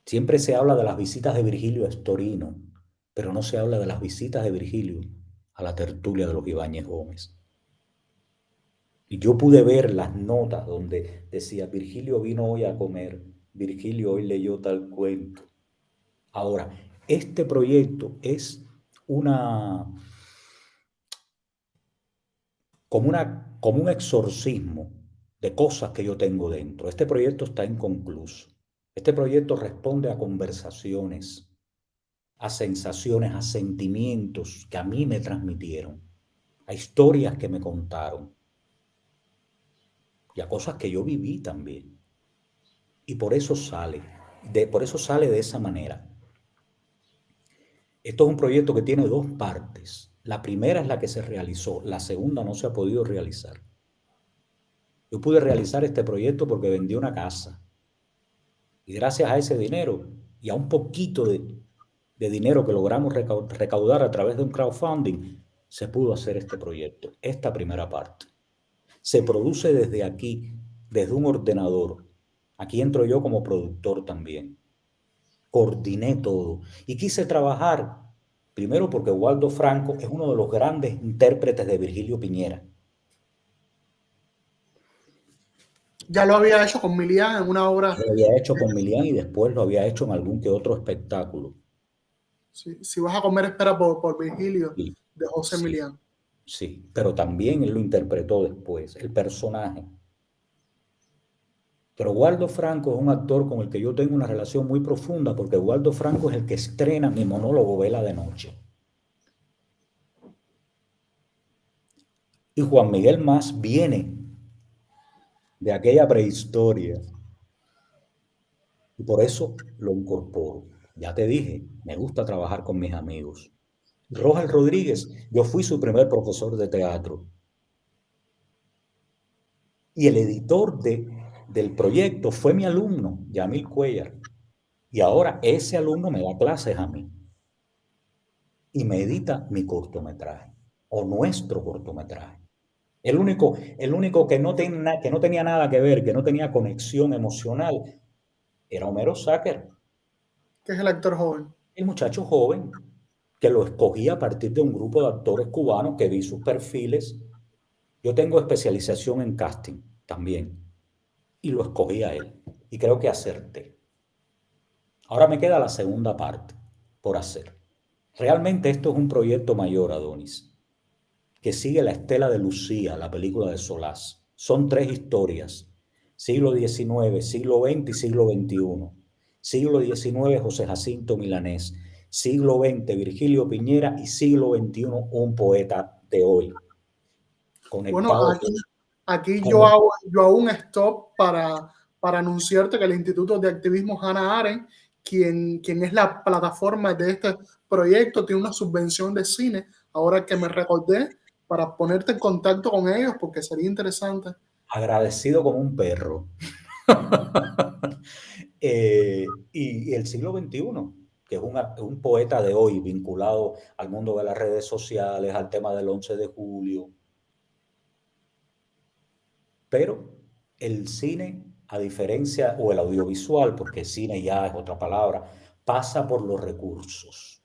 B: Siempre se habla de las visitas de Virgilio a Estorino, pero no se habla de las visitas de Virgilio a la tertulia de los Ibáñez Gómez. Y yo pude ver las notas donde decía, Virgilio vino hoy a comer, Virgilio hoy leyó tal cuento. Ahora, este proyecto es como un exorcismo de cosas que yo tengo dentro. Este proyecto está inconcluso. Este proyecto responde a conversaciones, a sensaciones, a sentimientos que a mí me transmitieron, a historias que me contaron y a cosas que yo viví también. Y por eso sale de esa manera. Esto es un proyecto que tiene 2 partes. La primera es la que se realizó, la segunda no se ha podido realizar. Yo pude realizar este proyecto porque vendí una casa. Y gracias a ese dinero y a un poquito de dinero que logramos recaudar a través de un crowdfunding, se pudo hacer este proyecto, esta primera parte. Se produce desde aquí, desde un ordenador. Aquí entro yo como productor también. Coordiné todo y quise trabajar, primero porque Waldo Franco es uno de los grandes intérpretes de Virgilio Piñera.
A: Ya lo había hecho con Milián en una obra.
B: Lo había hecho con Milián y después lo había hecho en algún que otro espectáculo.
A: Sí, si vas a comer, espera por Virgilio,
B: Sí,
A: de José
B: sí,
A: Milián.
B: sí, pero también él lo interpretó después, el personaje. Pero Waldo Franco es un actor con el que yo tengo una relación muy profunda porque Waldo Franco es el que estrena mi monólogo Vela de Noche. Y Juan Miguel Mas viene de aquella prehistoria. Y por eso lo incorporo. Ya te dije, me gusta trabajar con mis amigos. Rojas Rodríguez, yo fui su primer profesor de teatro. Y el editor del proyecto fue mi alumno, Yamil Cuellar. Y ahora ese alumno me da clases a mí. Y me edita mi cortometraje, o nuestro cortometraje. El único que no tenía nada que ver, que no tenía conexión emocional, era Homero Sáker,
A: Que es el actor joven.
B: el muchacho joven, que lo escogí a partir de un grupo de actores cubanos que vi sus perfiles. Yo tengo especialización en casting también, y lo escogí a él. Y creo que acerté. Ahora me queda la segunda parte por hacer. Realmente esto es un proyecto mayor, Adonis, que sigue la estela de Lucía, la película de Solás. Son 3 historias, siglo XIX, siglo XX y siglo XXI. Siglo XIX, José Jacinto Milanés. Siglo XX, Virgilio Piñera. Y siglo XXI, un poeta de hoy.
A: Bueno,
B: Conectado
A: aquí
B: con
A: yo hago un stop para anunciarte que el Instituto de Activismo Hannah Arendt, quien es la plataforma de este proyecto, tiene una subvención de cine, ahora que me recordé, para ponerte en contacto con ellos, porque sería interesante.
B: agradecido como un perro. Y el siglo XXI, que es un poeta de hoy vinculado al mundo de las redes sociales, al tema del 11 de julio. Pero el cine, a diferencia, o el audiovisual, porque cine ya es otra palabra, pasa por los recursos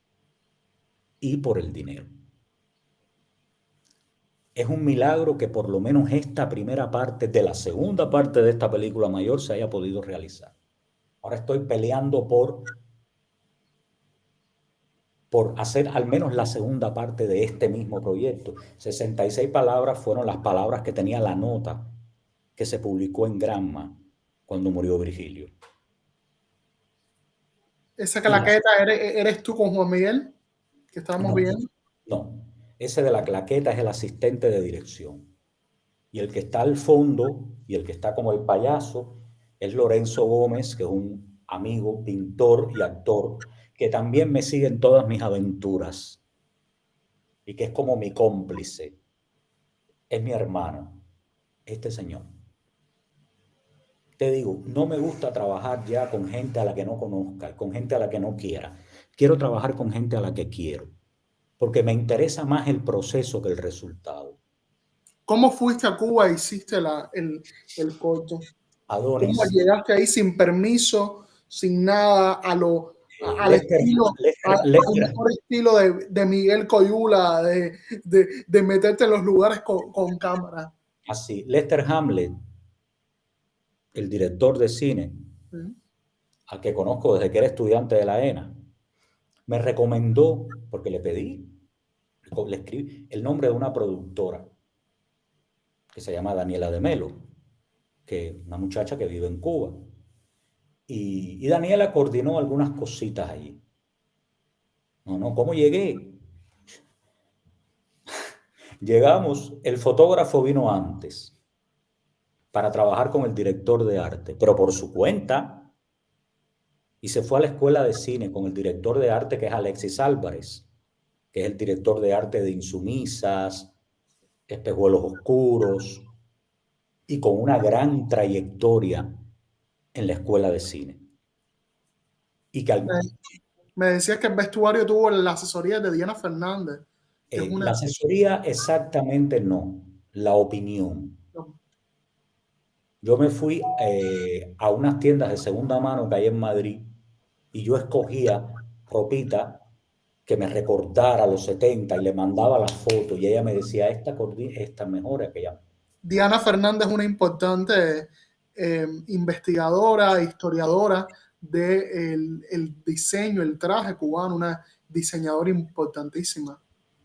B: y por el dinero. Es un milagro que por lo menos esta primera parte de la segunda parte de esta película mayor se haya podido realizar. Ahora estoy peleando por hacer al menos la segunda parte de este mismo proyecto. 66 palabras fueron las palabras que tenía la nota que se publicó en Granma cuando murió Virgilio.
A: Esa claqueta eres tú con Juan Miguel, que estábamos viendo.
B: No, ese de la claqueta es el asistente de dirección. Y el que está al fondo, y el que está como el payaso, es Lorenzo Gómez, que es un amigo, pintor y actor, que también me sigue en todas mis aventuras y que es como mi cómplice. Es mi hermano, este señor. Te digo, no me gusta trabajar ya con gente a la que no conozca, con gente a la que no quiera. Quiero trabajar con gente a la que quiero, porque me interesa más el proceso que el resultado.
A: ¿Cómo fuiste a Cuba e hiciste el corto?
B: Adonis.
A: ¿Cómo llegaste ahí sin permiso, sin nada, al mejor estilo de Miguel Coyula, de meterte en los lugares con cámara?
B: Así, Lester Hamlet, el director de cine, al que conozco desde que era estudiante de la ENA, me recomendó, porque le pedí, le escribí el nombre de una productora que se llama Daniela de Melo, que es una muchacha que vive en Cuba. Y Daniela coordinó algunas cositas allí. ¿Cómo llegué? Llegamos, el fotógrafo vino antes para trabajar con el director de arte, pero por su cuenta, y se fue a la escuela de cine con el director de arte, que es Alexis Álvarez, que es el director de arte de Insumisas, Espejuelos Oscuros, y con una gran trayectoria en la escuela de cine. Y que
A: me decías que el vestuario tuvo la asesoría de Diana Fernández.
B: La asesoría exactamente no, la opinión. Yo me fui a unas tiendas de segunda mano que hay en Madrid y yo escogía ropita que me recordara los 70 y le mandaba las fotos y ella me decía, esta mejor, aquella.
A: Diana Fernández es una importante investigadora, historiadora del diseño, el traje cubano, una diseñadora importantísima.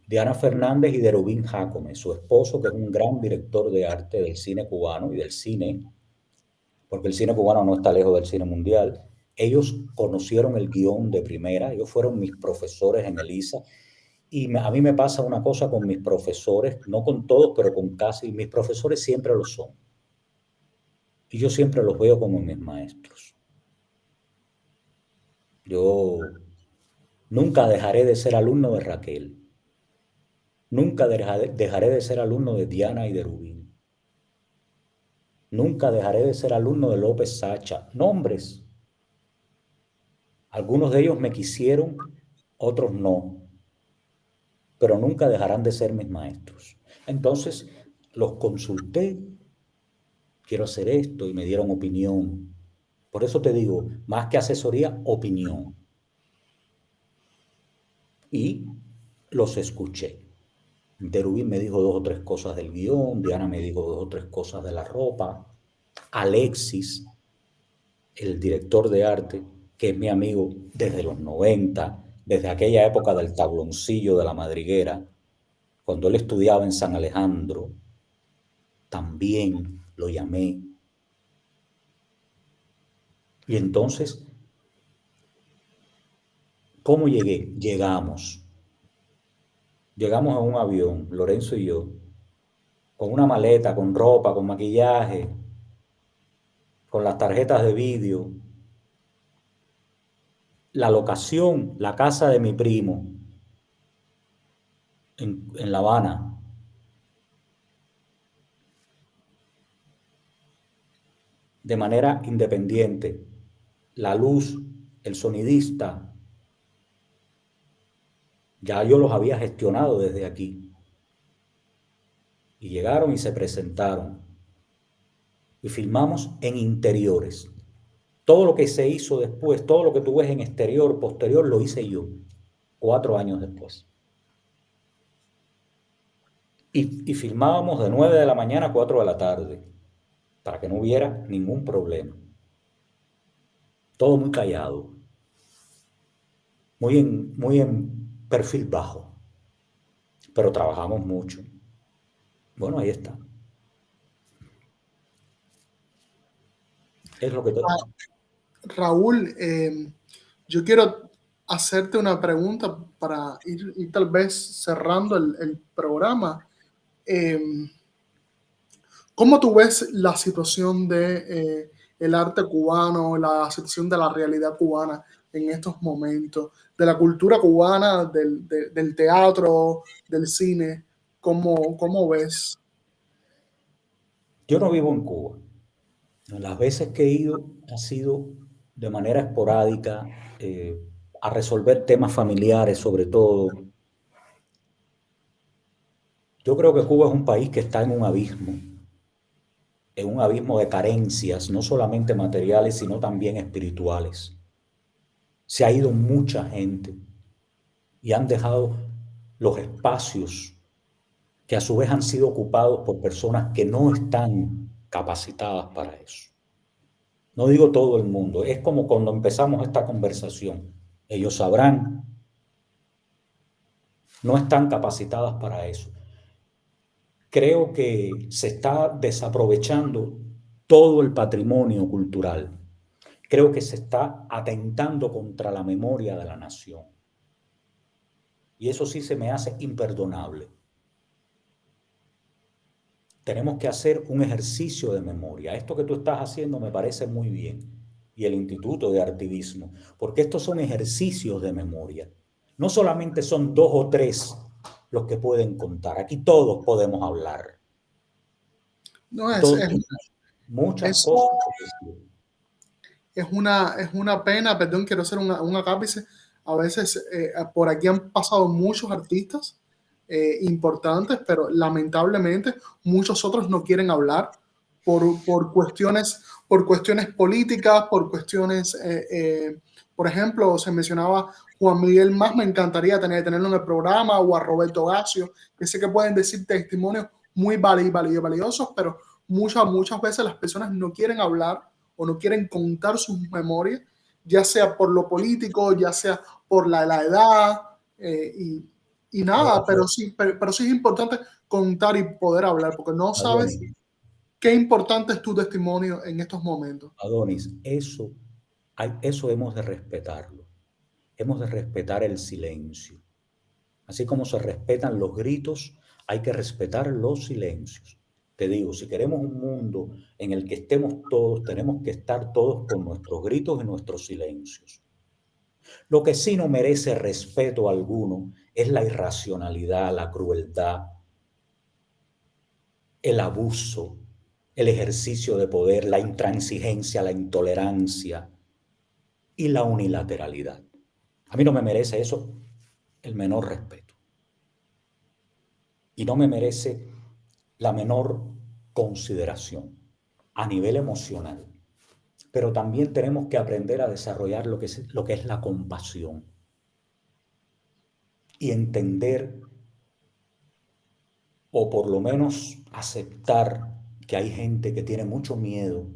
B: Diana Fernández y de Rubín Jacome, su esposo, que es un gran director de arte del cine cubano y del cine, porque el cine cubano no está lejos del cine mundial. Ellos conocieron el guión de primera, ellos fueron mis profesores en el ISA, y a mí me pasa una cosa con mis profesores, no con todos, pero con casi, mis profesores siempre lo son. y yo siempre los veo como mis maestros. Yo nunca dejaré de ser alumno de Raquel. Nunca dejaré de ser alumno de Diana y de Rubín. Nunca dejaré de ser alumno de López Sacha. Nombres. Algunos de ellos me quisieron, otros no, pero nunca dejarán de ser mis maestros. Entonces los consulté, quiero hacer esto, y me dieron opinión. Por eso te digo, más que asesoría, opinión. Y los escuché. Derubín me dijo 2 o 3 cosas del guión, Diana me dijo 2 o 3 cosas de la ropa, Alexis, el director de arte, que es mi amigo desde los 90, desde aquella época del tabloncillo de la madriguera, cuando él estudiaba en San Alejandro, también lo llamé. Y entonces, ¿cómo llegué? Llegamos en un avión, Lorenzo y yo, con una maleta, con ropa, con maquillaje, con las tarjetas de vídeo. La locación, la casa de mi primo, en La Habana. De manera independiente. La luz, el sonidista, ya yo los había gestionado desde aquí. Y llegaron y se presentaron. Y filmamos en interiores. Todo lo que se hizo después, todo lo que tú ves en exterior, posterior, lo hice yo, 4 años después. Y filmábamos de 9 de la mañana a 4 de la tarde, para que no hubiera ningún problema. Todo muy callado, muy en perfil bajo, pero trabajamos mucho. Bueno, ahí está. Es lo que te...
A: Raúl, yo quiero hacerte una pregunta para ir tal vez cerrando el programa. ¿Cómo tú ves la situación de el arte cubano, la situación de la realidad cubana en estos momentos, de la cultura cubana, del teatro, del cine? ¿Cómo ves?
B: Yo no vivo en Cuba. Las veces que he ido ha sido de manera esporádica, a resolver temas familiares sobre todo. Yo creo que Cuba es un país que está en un abismo de carencias, no solamente materiales, sino también espirituales. Se ha ido mucha gente y han dejado los espacios que a su vez han sido ocupados por personas que no están capacitadas para eso. No digo todo el mundo, es como cuando empezamos esta conversación. Ellos sabrán, no están capacitadas para eso. Creo que se está desaprovechando todo el patrimonio cultural. Creo que se está atentando contra la memoria de la nación. Y eso sí se me hace imperdonable. Tenemos que hacer un ejercicio de memoria. Esto que tú estás haciendo me parece muy bien. Y el Instituto de Artivismo, porque estos son ejercicios de memoria. No solamente son 2 o 3 los que pueden contar. Aquí todos podemos hablar.
A: No,
B: muchas cosas.
A: Es una pena, perdón, quiero hacer un acápice. A veces por aquí han pasado muchos artistas importantes, pero lamentablemente muchos otros no quieren hablar por cuestiones políticas, por cuestiones, por ejemplo, se mencionaba Juan Miguel Más, me encantaría tenerlo en el programa, o a Roberto Gacio, que sé que pueden decir testimonios muy valiosos, pero muchas veces las personas no quieren hablar o no quieren contar sus memorias, ya sea por lo político, ya sea por la edad, y nada, pero sí es importante contar y poder hablar, porque no sabes qué importante es tu testimonio en estos momentos.
B: Adonis, eso hemos de respetarlo. Hemos de respetar el silencio. Así como se respetan los gritos, hay que respetar los silencios. te digo, si queremos un mundo en el que estemos todos, tenemos que estar todos con nuestros gritos y nuestros silencios. Lo que sí no merece respeto alguno es la irracionalidad, la crueldad, el abuso, el ejercicio de poder, la intransigencia, la intolerancia y la unilateralidad. A mí no me merece eso el menor respeto. Y no me merece la menor consideración a nivel emocional. Pero también tenemos que aprender a desarrollar lo que es la compasión y entender, o por lo menos aceptar, que hay gente que tiene mucho miedo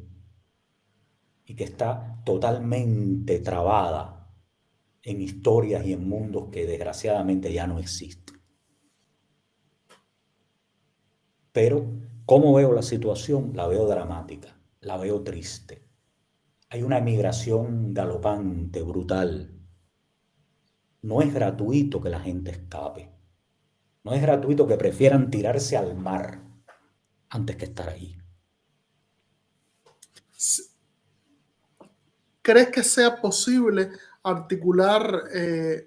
B: y que está totalmente trabada en historias y en mundos que desgraciadamente ya no existen. Pero, ¿cómo veo la situación? La veo dramática, la veo triste. Hay una emigración galopante, brutal. No es gratuito que la gente escape. No es gratuito que prefieran tirarse al mar antes que estar ahí.
A: ¿Crees que sea posible articular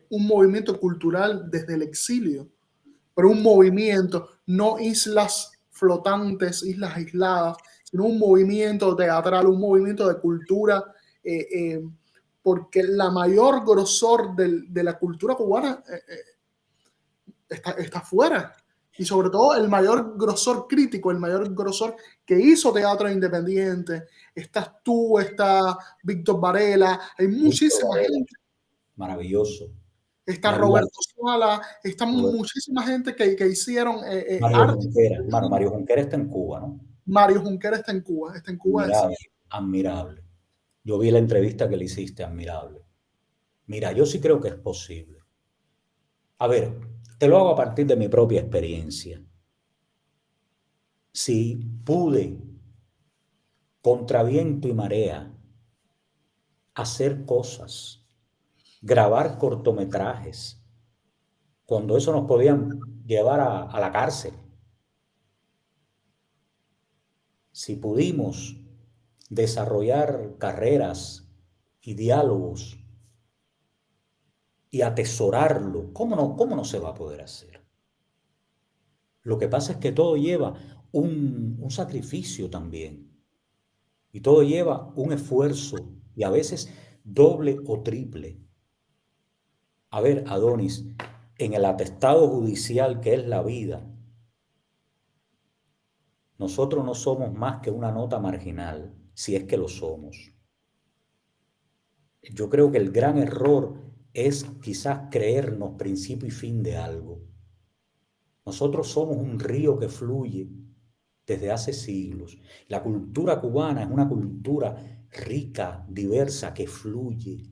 A: un movimiento cultural desde el exilio? Pero un movimiento, no islas flotantes, islas aisladas, sino un movimiento teatral, un movimiento de cultura, porque la mayor grosor de la cultura cubana está fuera. Y sobre todo el mayor grosor crítico, el mayor grosor que hizo teatro independiente. Estás tú, está Víctor Varela, hay muchísima gente.
B: Maravilloso.
A: Está Roberto Sala, está muchísima gente que hicieron
B: Mario Junquera. Bueno, Mario Junquera está en Cuba, ¿no?
A: Mario Junquera está en Cuba.
B: Admirable, admirable. Yo vi la entrevista que le hiciste, admirable. Mira, yo sí creo que es posible. A ver, te lo hago a partir de mi propia experiencia. Si pude, contra viento y marea, hacer cosas, grabar cortometrajes, cuando eso nos podían llevar a la cárcel. Si pudimos desarrollar carreras y diálogos y atesorarlo, ¿cómo no se va a poder hacer? Lo que pasa es que todo lleva un sacrificio también. Y todo lleva un esfuerzo, y a veces doble o triple. A ver, Adonis, en el atestado judicial que es la vida, nosotros no somos más que una nota marginal, si es que lo somos. Yo creo que el gran error es quizás creernos principio y fin de algo. Nosotros somos un río que fluye desde hace siglos. La cultura cubana es una cultura rica, diversa, que fluye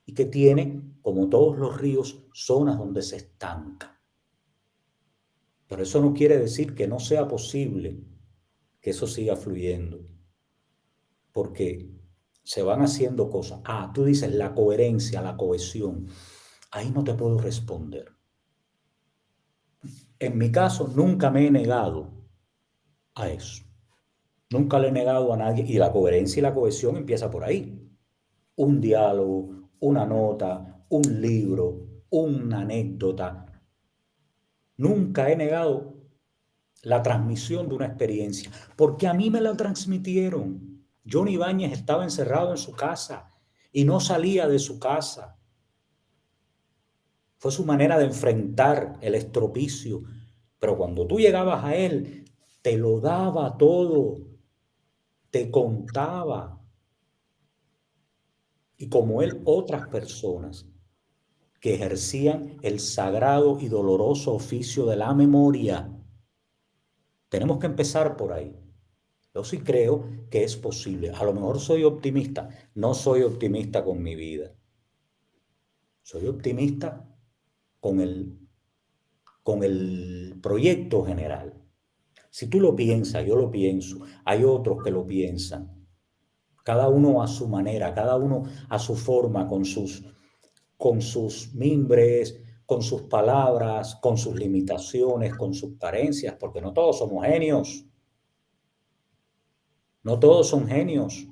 B: y que tiene, como todos los ríos, zonas donde se estanca. Pero eso no quiere decir que no sea posible que eso siga fluyendo, porque se van haciendo cosas. Tú dices la coherencia, la cohesión. Ahí no te puedo responder. En mi caso, nunca me he negado a eso. Nunca le he negado a nadie. Y la coherencia y la cohesión empieza por ahí. Un diálogo, una nota, un libro, una anécdota. Nunca he negado la transmisión de una experiencia, porque a mí me la transmitieron. Johnny Ibáñez estaba encerrado en su casa y no salía de su casa. Fue su manera de enfrentar el estropicio. Pero cuando tú llegabas a él, te lo daba todo, te contaba. Y como él, otras personas que ejercían el sagrado y doloroso oficio de la memoria. Tenemos que empezar por ahí. Yo sí creo que es posible. A lo mejor soy optimista. No soy optimista con mi vida. Soy optimista con el proyecto general. Si tú lo piensas, yo lo pienso, hay otros que lo piensan. Cada uno a su manera, cada uno a su forma, con sus mimbres, con sus palabras, con sus limitaciones, con sus carencias, porque no todos somos genios. No todos son genios.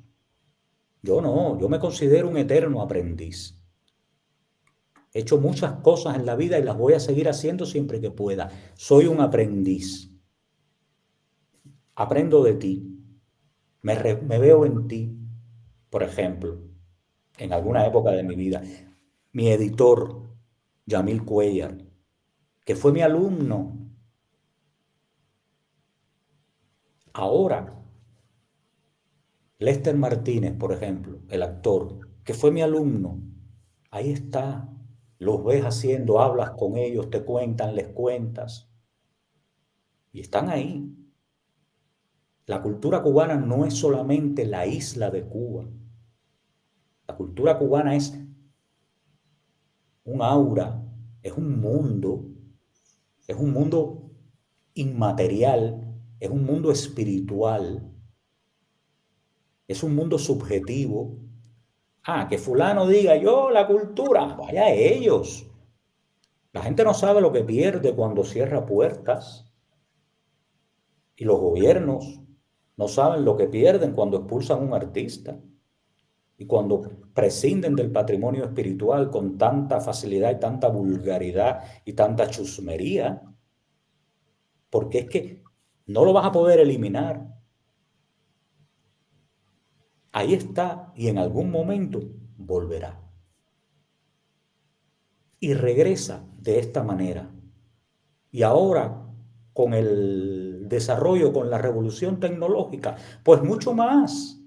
B: Yo no, yo me considero un eterno aprendiz. He hecho muchas cosas en la vida y las voy a seguir haciendo siempre que pueda. Soy un aprendiz. Aprendo de ti. Me veo en ti, por ejemplo, en alguna época de mi vida. Mi editor, Yamil Cuellar, que fue mi alumno. Ahora, Lester Martínez, por ejemplo, el actor, que fue mi alumno, ahí está. Los ves haciendo, hablas con ellos, te cuentan, les cuentas. Y están ahí. La cultura cubana no es solamente la isla de Cuba. La cultura cubana es un aura, es un mundo inmaterial, es un mundo espiritual, es un mundo subjetivo. Que fulano diga, yo la cultura, vaya ellos. La gente no sabe lo que pierde cuando cierra puertas. Y los gobiernos no saben lo que pierden cuando expulsan a un artista. Y cuando prescinden del patrimonio espiritual con tanta facilidad y tanta vulgaridad y tanta chusmería. Porque es que no lo vas a poder eliminar. Ahí está y en algún momento volverá. Y regresa de esta manera. Y ahora, con el desarrollo, con la revolución tecnológica, pues mucho más.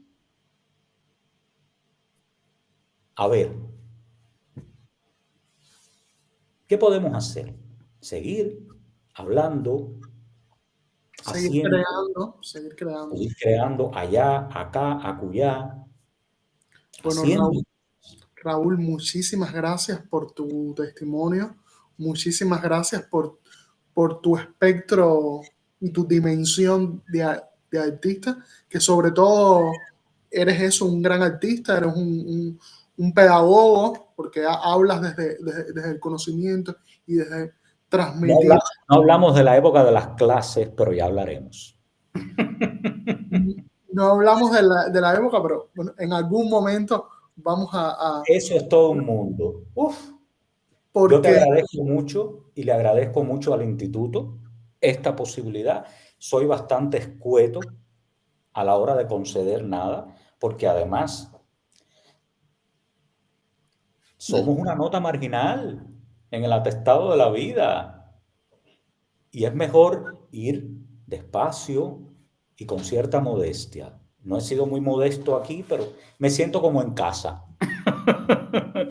B: A ver, ¿qué podemos hacer? Seguir hablando,
A: Seguir
B: haciendo,
A: creando, seguir creando.
B: seguir creando allá, acá, acullá,
A: Bueno,
B: haciendo.
A: Raúl, muchísimas gracias por tu testimonio, muchísimas gracias por tu espectro y tu dimensión de artista, que sobre todo eres eso, un gran artista, eres un pedagogo, porque hablas desde el conocimiento y desde
B: No,
A: transmitir.
B: no hablamos de la época de las clases, pero ya hablaremos.
A: No hablamos de la época, pero bueno, en algún momento vamos a
B: Eso es todo un mundo. Uf. Yo te
A: porque
B: agradezco mucho y le agradezco mucho al instituto esta posibilidad. Soy bastante escueto a la hora de conceder nada, porque además somos una nota marginal en el atestado de la vida. Y es mejor ir despacio y con cierta modestia. No he sido muy modesto aquí, pero me siento como en casa.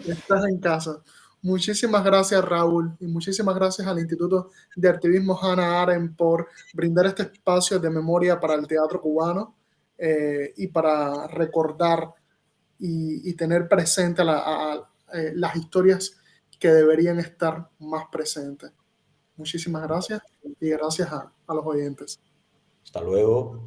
A: estás en casa. Muchísimas gracias, Raúl, y muchísimas gracias al Instituto de Activismo Hannah Arendt por brindar este espacio de memoria para el teatro cubano y para recordar y tener presente las historias que deberían estar más presentes. Muchísimas gracias y gracias a los oyentes.
B: Hasta luego.